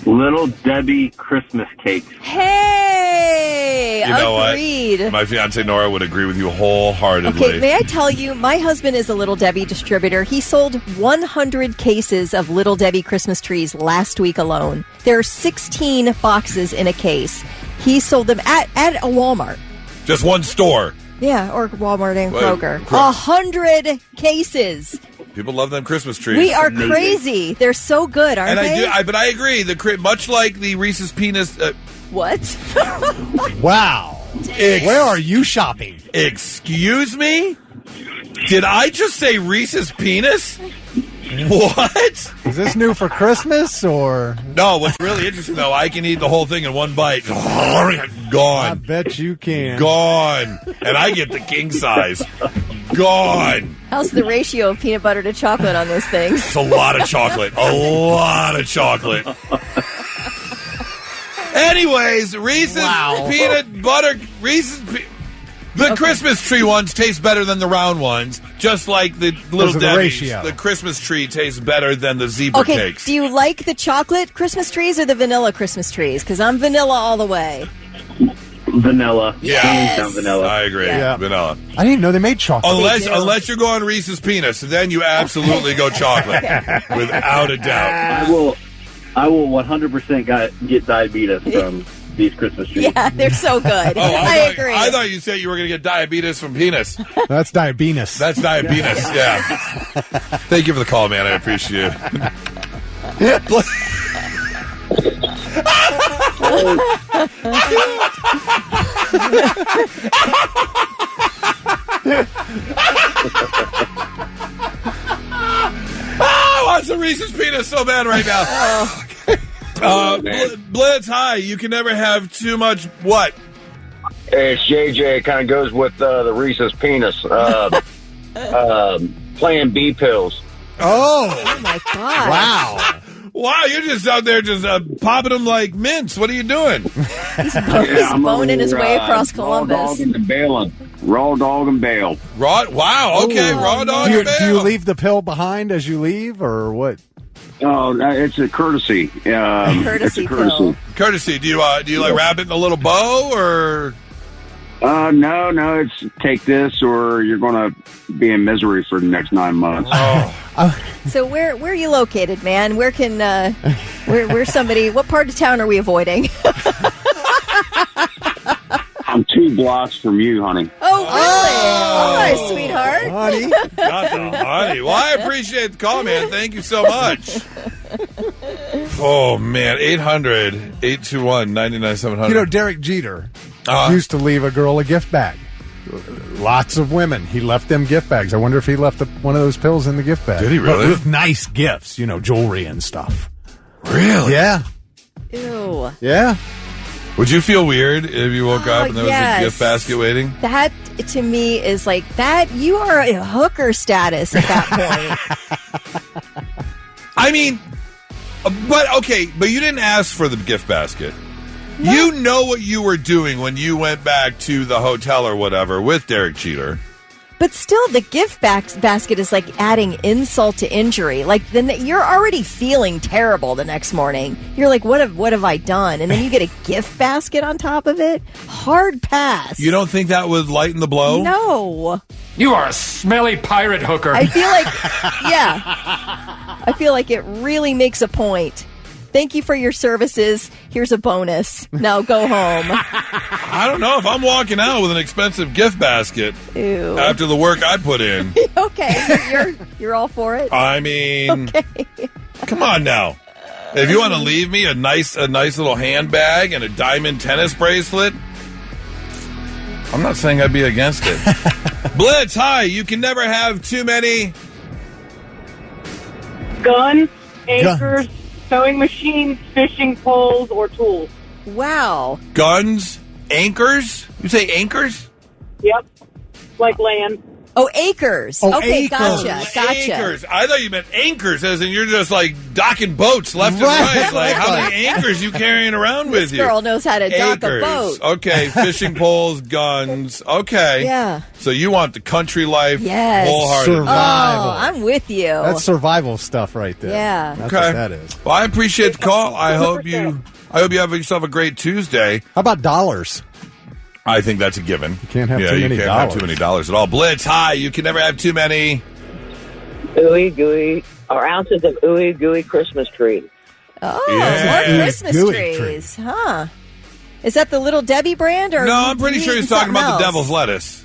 Little Debbie Christmas cakes. Hey, you know agreed. What? My fiance Nora would agree with you wholeheartedly. Okay, may I tell you, my husband is a Little Debbie distributor. He sold 100 cases of Little Debbie Christmas trees last week alone. There are 16 boxes in a case. He sold them at a Walmart. Just one store. Yeah, or Walmart and Kroger. 100 cases. People love them Christmas trees. We are crazy. They're so good, aren't they? But I agree. Much like the Reese's Penis. What? Wow. Where are you shopping? Excuse me? Did I just say Reese's Penis? What? Is this new for Christmas or? No, what's really interesting, though, I can eat the whole thing in one bite. Gone. I bet you can. Gone. And I get the king size. Gone. How's the ratio of peanut butter to chocolate on those things? It's a lot of chocolate. A lot of chocolate. Anyways, Reese's peanut butter, the Christmas tree ones taste better than the round ones, just like the Little Debbie's. The Christmas tree tastes better than the zebra cakes. Do you like the chocolate Christmas trees or the vanilla Christmas trees? Because I'm vanilla all the way. Vanilla. Yes. Vanilla. I agree. Yeah. Vanilla. I didn't know they made chocolate. Unless you're going Reese's Penis, then you absolutely go chocolate, without a doubt. I will 100% get diabetes from these Christmas trees. Yeah, they're so good. I agree. I thought you said you were going to get diabetes from penis. That's diabetes. That's diabetes, yeah. Thank you for the call, man. I appreciate it. I want some Reese's Penis so bad right now. Blitz, hi. You can never have too much what? Hey, it's JJ. It kind of goes with the Reese's Penis. Plan B pills. Oh my God. Wow. Wow, you're just out there just popping them like mints. What are you doing? He's boning his way across Columbus. Raw dog and bailing. Raw dog and bail. Wow, okay, raw dog and bail. Do you leave the pill behind as you leave, or what? Oh, it's a courtesy. Courtesy pill. Courtesy. Do you like wrap it in a little bow, or? No. It's take this, or you're going to be in misery for the next 9 months. So where are you located, man? Where can where somebody? What part of town are we avoiding? I'm 2 blocks from you, honey. Oh, really? Oh, sweetheart. Honey. Not the honey. Well, I appreciate the call, man. Thank you so much. Oh, man. 800-821-99-700. You know, Derek Jeter used to leave a girl a gift bag. Lots of women. He left them gift bags. I wonder if he left one of those pills in the gift bag. Did he really? But with nice gifts, jewelry and stuff. Really? Yeah. Ew. Yeah. Would you feel weird if you woke up and there was a gift basket waiting? That, to me, is like that. You are a hooker status at that point. I mean, but you didn't ask for the gift basket. No. You know what you were doing when you went back to the hotel or whatever with Derek Jeter. But still, the gift basket is like adding insult to injury. Like, then you're already feeling terrible the next morning. You're like, what have I done? And then you get a gift basket on top of it? Hard pass. You don't think that would lighten the blow? No. You are a smelly pirate hooker. I feel like, I feel like it really makes a point. Thank you for your services. Here's a bonus. Now go home. I don't know if I'm walking out with an expensive gift basket. Ew. After the work I put in. Okay, you're all for it? I mean, come on now. If you want to leave me a nice little handbag and a diamond tennis bracelet, I'm not saying I'd be against it. Blitz, hi. You can never have too many guns, anchors, sewing machines, fishing poles, or tools. Wow. Guns, anchors? You say anchors? Yep. Like land. Oh, acres. Oh, okay, acres. gotcha. Acres. I thought you meant anchors, as in you're just like docking boats left and right. Like, how many anchors you carrying around with This you? girl knows how to dock a Acres. boat. Okay, fishing poles, guns. Okay. Yeah. So you want the country life Yes. wholeheartedly. Survival. Oh, I'm with you. That's survival stuff right there. Yeah. That's Okay. what that is. Well, I appreciate the call. I hope you have yourself a great Tuesday. How about dollars? I think that's a given. You can't have too you many can't dollars. have too many dollars at all. Blitz, hi. You can never have too many. Ooey gooey, or ounces of ooey gooey Christmas trees. Oh, Yeah. more Christmas Gooey trees. Huh. Is that the Little Debbie brand? Or No, I'm pretty sure he's talking about the devil's lettuce.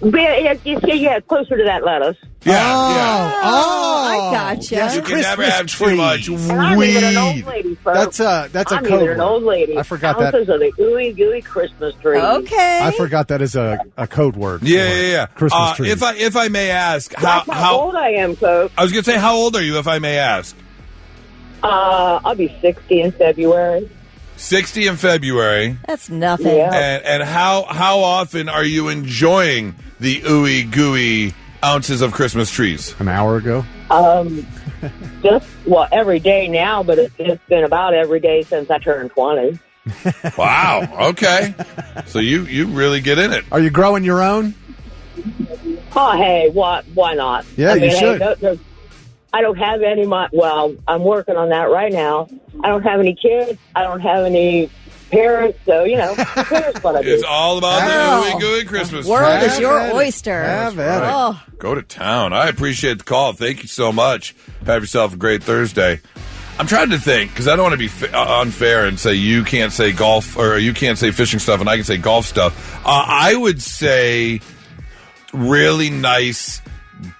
Yeah, closer to that lettuce. Yeah, I gotcha. Yes, You can never have too trees. much And I'm even an old weed. lady, folks. That's a I'm code even an word. old lady. I forgot that. Ounces of the ooey gooey Christmas trees. Okay. I forgot that is a code word. Yeah. Christmas trees. If I may ask, That's how old I am, folks. I was going to say, how old are you, if I may ask? I'll be 60 in February. 60 in February. That's nothing. Yeah. And how often are you enjoying the ooey gooey ounces of Christmas trees? An hour ago? Every day now, but it's been about every day since I turned 20. Wow. Okay. So you really get in it. Are you growing your own? Oh, hey, why not? Yeah, you should. I don't have any, well, I'm working on that right now. I don't have any kids. I don't have any parents, so, here's what I do. It's all about the ooey gooey Christmas tree. World is your oyster. Right. Oh. Go to town. I appreciate the call. Thank you so much. Have yourself a great Thursday. I'm trying to think, because I don't want to be unfair and say you can't say golf or you can't say fishing stuff and I can say golf stuff. I would say really nice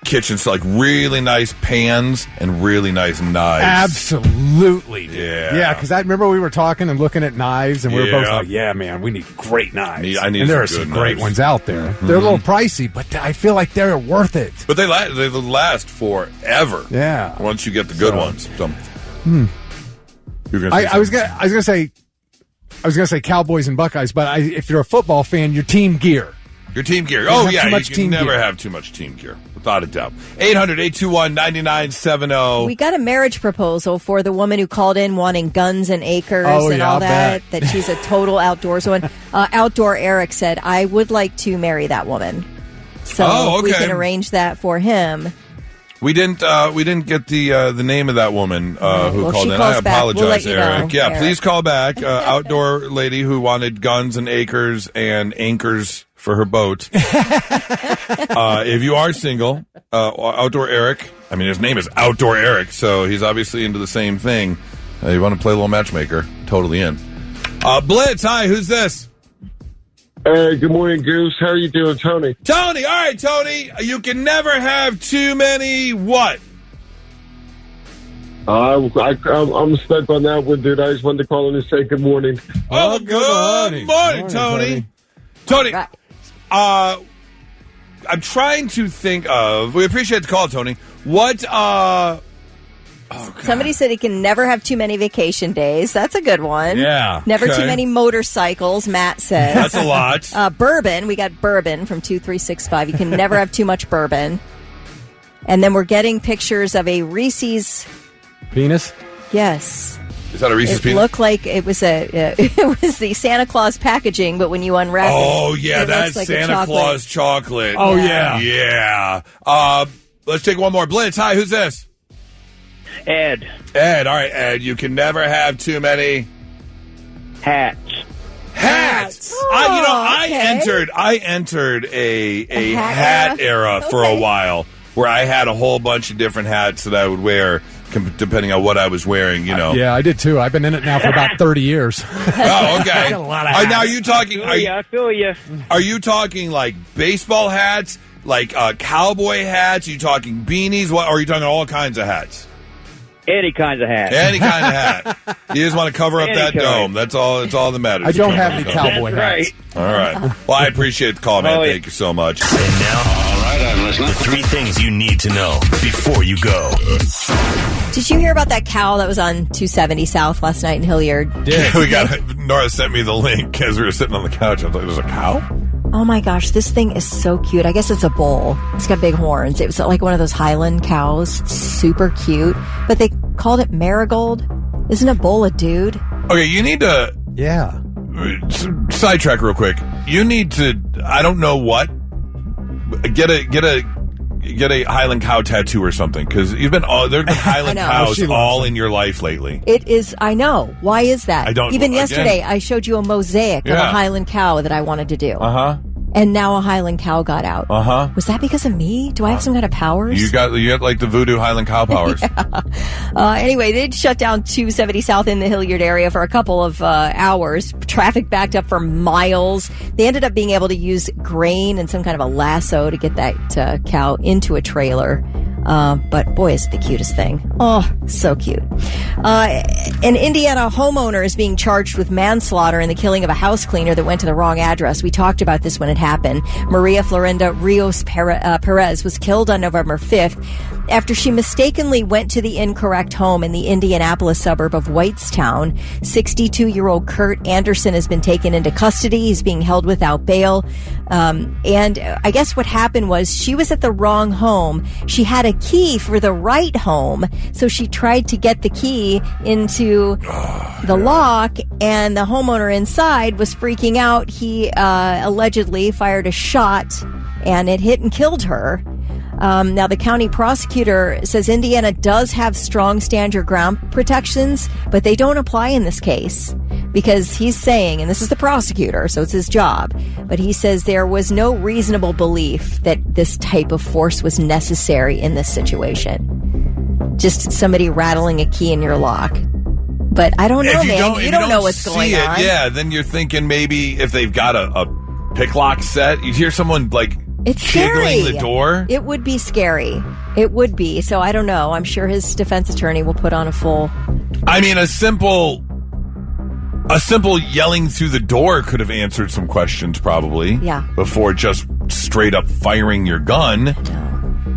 kitchens, like really nice pans and really nice knives. Absolutely. Yeah. Because I remember we were talking and looking at knives, and we were both Yeah. like, yeah, man, we need great knives. I need and there are some some good great knives. ones out there. They're a little pricey, but I feel like they're worth it. But they last forever. Yeah. Once you get the good ones. So, you're gonna say I was gonna say Cowboys and Buckeyes, but if you're a football fan, your team gear. Your team gear. You Oh, have yeah. too You much can team never gear. have too much team gear. Without a doubt. 800-821-9970. We got a marriage proposal for the woman who called in wanting guns and acres Oh, and yeah, all I'll that. bet. That she's a total outdoors one. Outdoor Eric said, I would like to marry that woman. So if we okay. can arrange that for him. We didn't get the name of that woman who Well, called she in. calls I back. apologize, We'll let you know, Eric. Yeah, Eric. please call back. Outdoor lady who wanted guns and acres and anchors for her boat. If you are single, Outdoor Eric, I mean, his name is Outdoor Eric, so he's obviously into the same thing. You want to play a little matchmaker? Totally in. Blitz, hi, who's this? Hey, good morning, Goose. How are you doing, Tony? Tony, all right, Tony. You can never have too many what? I'm stuck on that one, dude. I just wanted to call in and say good morning. Oh, good morning, Tony. Tony, I'm trying to think of. We appreciate the call, Tony. What? Somebody said he can never have too many vacation days. That's a good one. Yeah. Never Okay. too many motorcycles, Matt says. That's a lot. Bourbon. We got bourbon from 2365. You can never have too much bourbon. And then we're getting pictures of a Reese's penis. Yes. Is that a Reese's It peanut? looked like it was it was the Santa Claus packaging, but when you unwrap it, Oh yeah, it that's looks like a Santa chocolate. Claus chocolate. Oh, yeah. Let's take one more. Blitz, hi, who's this? Ed. Ed, all right, Ed. You can never have too many hats. Hats. Oh, I okay. entered a hat hat era? era for a while where I had a whole bunch of different hats that I would wear depending on what I was wearing. Yeah, I did too. I've been in it now for about 30 years. Oh, okay. Got a lot of Now, are hats. you talking? I feel you. Are you talking like baseball hats, like cowboy hats? Are you talking beanies? What? Or are you talking all kinds of hats? Any kinds of hats. Any kind of hat. You just want to cover up Any that kind. dome. That's all. It's all that matters. I don't You have cover any the dome. cowboy hats. All right. Well, I appreciate the call, man. Oh, yeah. Thank you so much. And now, all right, I'm listening. The 3 things you need to know before you go. Did you hear about that cow that was on 270 South last night in Hilliard? Yeah, Nora sent me the link as we were sitting on the couch. I was like, "There's a cow." Oh my gosh, this thing is so cute. I guess it's a bull. It's got big horns. It was like one of those Highland cows. It's super cute. But they called it Marigold. Isn't a bull a dude? Okay, you need to... Yeah. Sidetrack real quick. You need to, I don't know what, get a Highland cow tattoo or something, because there have been Highland cows all in your life lately. It is, I know. Why is that? I don't. Even yesterday, I showed you a mosaic of a Highland cow that I wanted to do. Uh-huh. And now a Highland cow got out. Uh-huh. Was that because of me? Do I have some kind of powers? You got like the voodoo Highland cow powers. Anyway, they'd shut down 270 South in the Hilliard area for a couple of hours. Traffic backed up for miles. They ended up being able to use grain and some kind of a lasso to get that cow into a trailer. But boy, is it the cutest thing. Oh, so cute. An Indiana homeowner is being charged with manslaughter in the killing of a house cleaner that went to the wrong address. We talked about this when it happened. Maria Florinda Rios Perez was killed on November 5th after she mistakenly went to the incorrect home in the Indianapolis suburb of Whitestown. 62-year-old Kurt Anderson has been taken into custody. He's being held without bail. And I guess what happened was she was at the wrong home. She had a key for the right home, so she tried to get the key into the lock, and the homeowner inside was freaking out. He allegedly fired a shot, and it hit and killed her. Now, the county prosecutor says Indiana does have strong stand your ground protections, but they don't apply in this case because he's saying, and this is the prosecutor, so it's his job, but he says there was no reasonable belief that this type of force was necessary in this situation. Just somebody rattling a key in your lock. But I don't know, man. You don't know what's going on. Yeah, then you're thinking maybe if they've got a pick lock set, you hear someone like it's jiggling scary. The door. It would be scary. It would be. So I don't know. I'm sure his defense attorney will put on a full... I mean, a simple yelling through the door could have answered some questions probably. Yeah. Before just straight up firing your gun. No.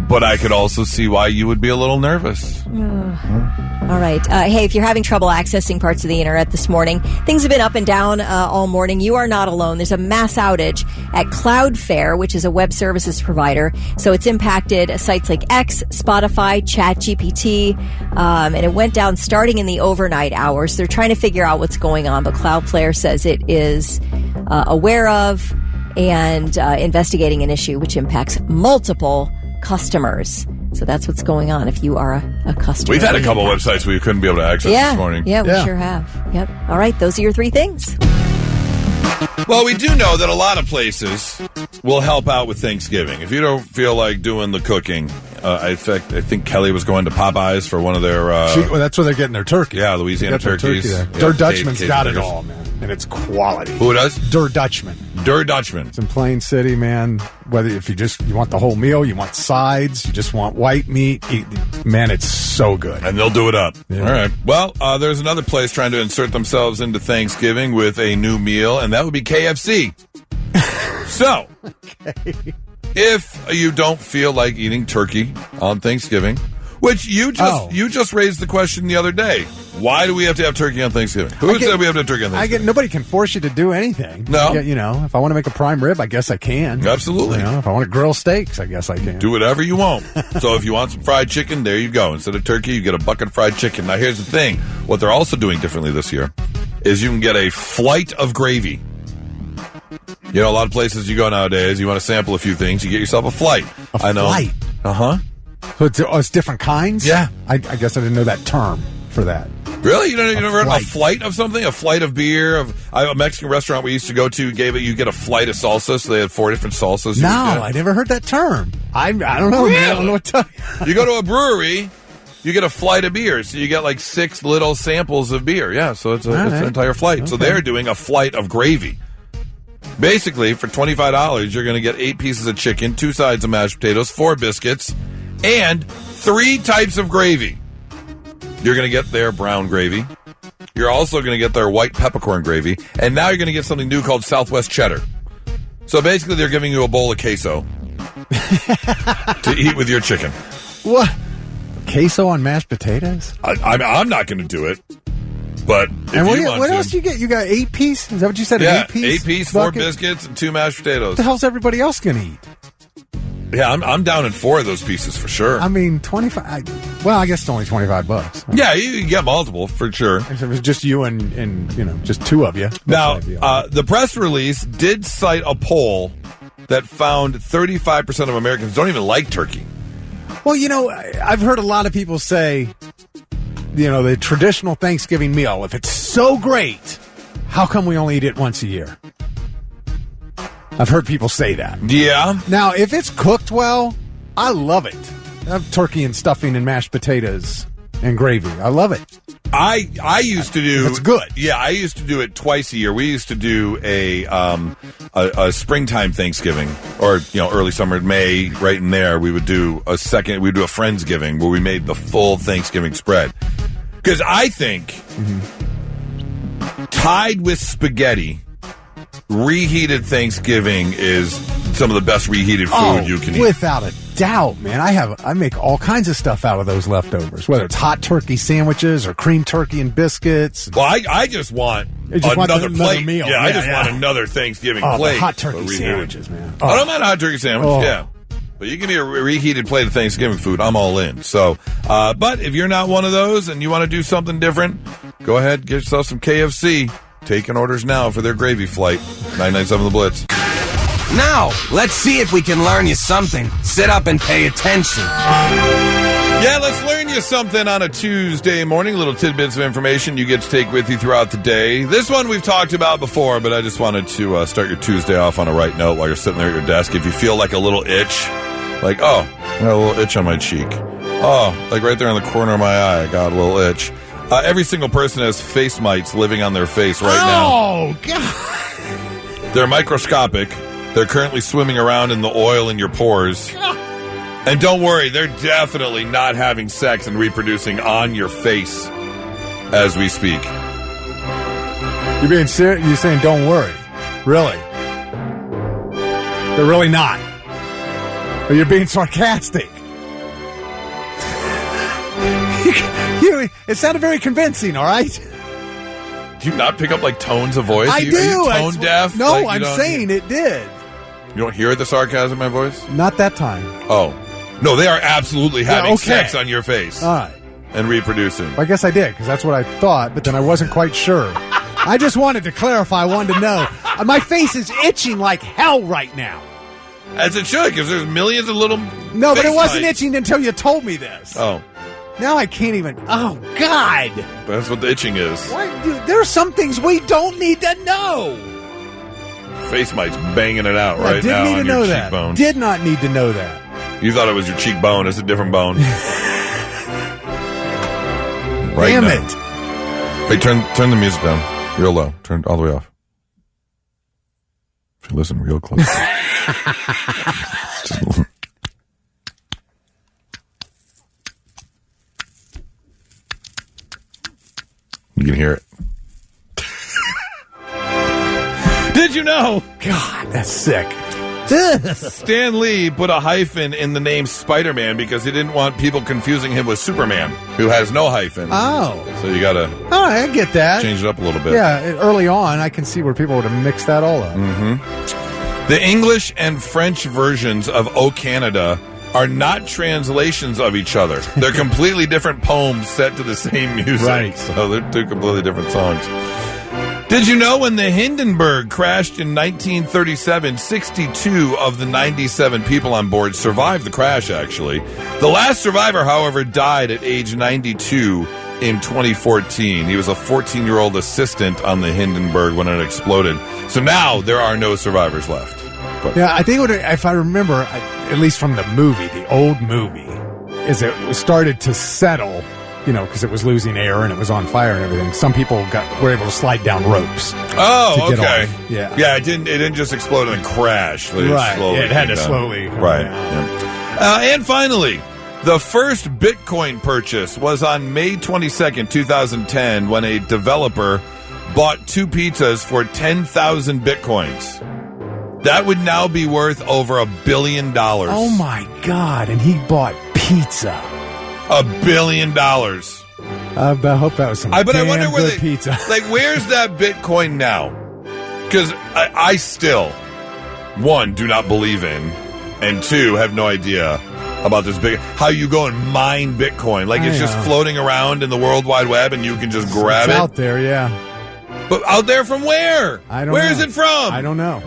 But I could also see why you would be a little nervous. All right. Hey, if you're having trouble accessing parts of the internet this morning, things have been up and down all morning. You are not alone. There's a mass outage at Cloudflare, which is a web services provider. So it's impacted sites like X, Spotify, ChatGPT, and it went down starting in the overnight hours. They're trying to figure out what's going on, but Cloudflare says it is aware of and investigating an issue which impacts multiple customers. So that's what's going on if you are a customer. We've had a couple websites we couldn't be able to access this morning. Yeah, we sure have. Yep. All right, those are your three things. Well, we do know that a lot of places will help out with Thanksgiving. If you don't feel like doing the cooking, I think Kelly was going to Popeyes for one of their... well, that's where they're getting their turkey. Yeah, Louisiana turkeys. Der Dutchman's got it all, man. And it's quality. Who does? Der Dutchman. Der Dutchman. It's in Plain City, man. Whether if you want the whole meal, you want sides, you just want white meat, man, it's so good. And they'll do it up. Yeah. All right. Well, there's another place trying to insert themselves into Thanksgiving with a new meal, and that would be KFC. So, if you don't feel like eating turkey on Thanksgiving, which you just raised the question the other day. Why do we have to have turkey on Thanksgiving? Who said we have to have turkey on Thanksgiving? Nobody can force you to do anything. No. If I want to make a prime rib, I guess I can. Absolutely. If I want to grill steaks, I guess I can. Do whatever you want. So if you want some fried chicken, there you go. Instead of turkey, you get a bucket of fried chicken. Now here's the thing. What they're also doing differently this year is you can get a flight of gravy. You know, a lot of places you go nowadays, you want to sample a few things, you get yourself a flight. I know. Flight? Uh-huh. So it's different kinds? Yeah. I guess I didn't know that term for that. Really? You never heard of a flight of something? A flight of beer? A Mexican restaurant we used to go to you get a flight of salsa, so they had 4 different salsas. No, I never heard that term. I don't know. Really? Man, I don't know what to You go to a brewery, you get a flight of beer, so you get like 6 little samples of beer. Yeah, so it's an entire flight. Okay. So they're doing a flight of gravy. Basically, for $25, you're going to get 8 pieces of chicken, 2 sides of mashed potatoes, 4 biscuits, and 3 types of gravy. You're going to get their brown gravy. You're also going to get their white peppercorn gravy. And now you're going to get something new called Southwest Cheddar. So basically, they're giving you a bowl of queso to eat with your chicken. What? Queso on mashed potatoes? I'm not going to do it. But and what else do you get? You got 8-piece? Is that what you said? Yeah, an 8-piece? 8-piece, 4 biscuits, and 2 mashed potatoes. What the hell's everybody else going to eat? Yeah, I'm down in 4 of those pieces for sure. I mean, 25. Well, I guess it's only $25. Yeah, you get multiple for sure. If it was just you and just 2 of you. Now, the press release did cite a poll that found 35% of Americans don't even like turkey. Well, I've heard a lot of people say, the traditional Thanksgiving meal, if it's so great, how come we only eat it once a year? I've heard people say that. Yeah. Now, if it's cooked well, I love it. I have turkey and stuffing and mashed potatoes and gravy. I love it. I used to do. It's good. Yeah, I used to do it twice a year. We used to do a springtime Thanksgiving, or early summer, May, right in there. We would do a Friendsgiving where we made the full Thanksgiving spread. Because I think tied with spaghetti, reheated Thanksgiving is some of the best reheated food you can eat. Without a doubt, man. I make all kinds of stuff out of those leftovers, whether it's hot turkey sandwiches or cream turkey and biscuits. Well, I just want another plate. Meal. Yeah, I just want another Thanksgiving plate. Hot turkey sandwiches, man. I don't mind a hot turkey sandwich, yeah. But you give me a reheated plate of Thanksgiving food, I'm all in. So, but if you're not one of those and you want to do something different, go ahead, get yourself some KFC. Taking orders now for their gravy flight. 997 The Blitz. Now, let's see if we can learn you something. Sit up and pay attention. Yeah, let's learn you something on a Tuesday morning. Little tidbits of information you get to take with you throughout the day. This one we've talked about before, but I just wanted to start your Tuesday off on a right note while you're sitting there at your desk. If you feel like a little itch, like, I got a little itch on my cheek. Like right there in the corner of my eye, I got a little itch. Every single person has face mites living on their face right now. Oh, God. They're microscopic. They're currently swimming around in the oil in your pores. And don't worry, they're definitely not having sex and reproducing on your face as we speak. You're being serious? You're saying don't worry? Really? They're really not? Or you're being sarcastic? It sounded very convincing, all right? Do you not pick up, tones of voice? I do. Are you tone deaf? No, I'm saying it did. You don't hear the sarcasm in my voice? Not that time. Oh. No, they are absolutely having sex on your face. All right. And reproducing. Well, I guess I did, because that's what I thought, but then I wasn't quite sure. I just wanted to clarify. I wanted to know. My face is itching like hell right now. As it should, because there's millions of little No, but it wasn't itching until you told me this. Oh. Now I can't even... Oh, God! That's what the itching is. Why, dude, there are some things we don't need to know. Face mites banging it out right now on your cheekbone. Did not need to know that. You thought it was your cheekbone. It's a different bone. Damn it. Hey, turn the music down real low. Turn all the way off. If you listen real close. You can hear it. Did you know? God, that's sick. Stan Lee put a hyphen in the name Spider-Man because he didn't want people confusing him with Superman, who has no hyphen. Oh. So you got to I get that. Change it up a little bit. Yeah, early on, I can see where people would have mixed that all up. Mm-hmm. The English and French versions of O Canada are not translations of each other. They're completely different poems set to the same music. Right. So they're 2 completely different songs. Did you know when the Hindenburg crashed in 1937, 62 of the 97 people on board survived the crash, actually. The last survivor, however, died at age 92 in 2014. He was a 14-year-old assistant on the Hindenburg when it exploded. So now there are no survivors left. But yeah, I think if I remember, at least from the movie, the old movie, is it started to settle, because it was losing air and it was on fire and everything. Some people were able to slide down ropes. Oh, okay. Yeah. Yeah, it didn't just explode and crash. Right. It had to slowly come right. down. Yeah. And finally, the first Bitcoin purchase was on May 22nd, 2010, when a developer bought 2 pizzas for 10,000 Bitcoins. That would now be worth over $1 billion. Oh, my God. And he bought pizza. $1 billion. I hope that was some But I damn wonder where good pizza. Like, where's that Bitcoin now? Because I still, one, do not believe in, and two, have no idea about this big. How you go and mine Bitcoin? Like, it's just floating around in the World Wide Web, and you can just grab it out there. Yeah, but out there from where? I don't. Where know. is it from? I don't know.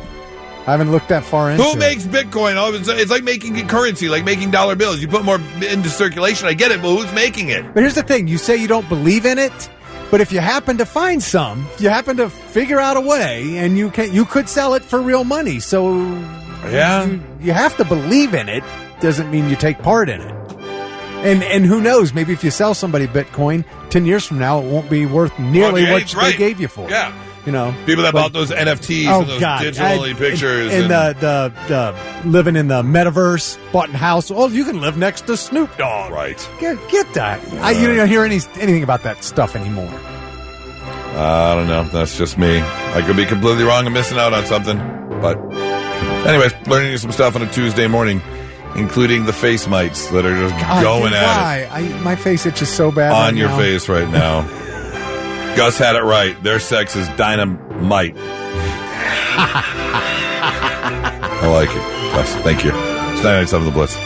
I haven't looked that far into. Who makes Bitcoin? Oh, it's like making currency, like making dollar bills. You put more into circulation. I get it, but who's making it? But here's the thing: you say you don't believe in it, but if you happen to find some, you happen to figure out a way, and you could sell it for real money. So yeah, you have to believe in it. Doesn't mean you take part in it. And who knows? Maybe if you sell somebody Bitcoin 10 years from now, it won't be worth nearly what they gave you for. Yeah. You know, people that bought those NFTs and those digital pictures. And the living in the metaverse, bought a house. Oh, you can live next to Snoop Dogg. Right. Get that. You don't hear anything about that stuff anymore. I don't know. That's just me. I could be completely wrong and missing out on something. But anyways, learning some stuff on a Tuesday morning, including the face mites that are just going at it. My face itches so bad on your now. face right now. Gus had it right. Their sex is dynamite. I like it. Gus, thank you. It's 99.7 The Blitz.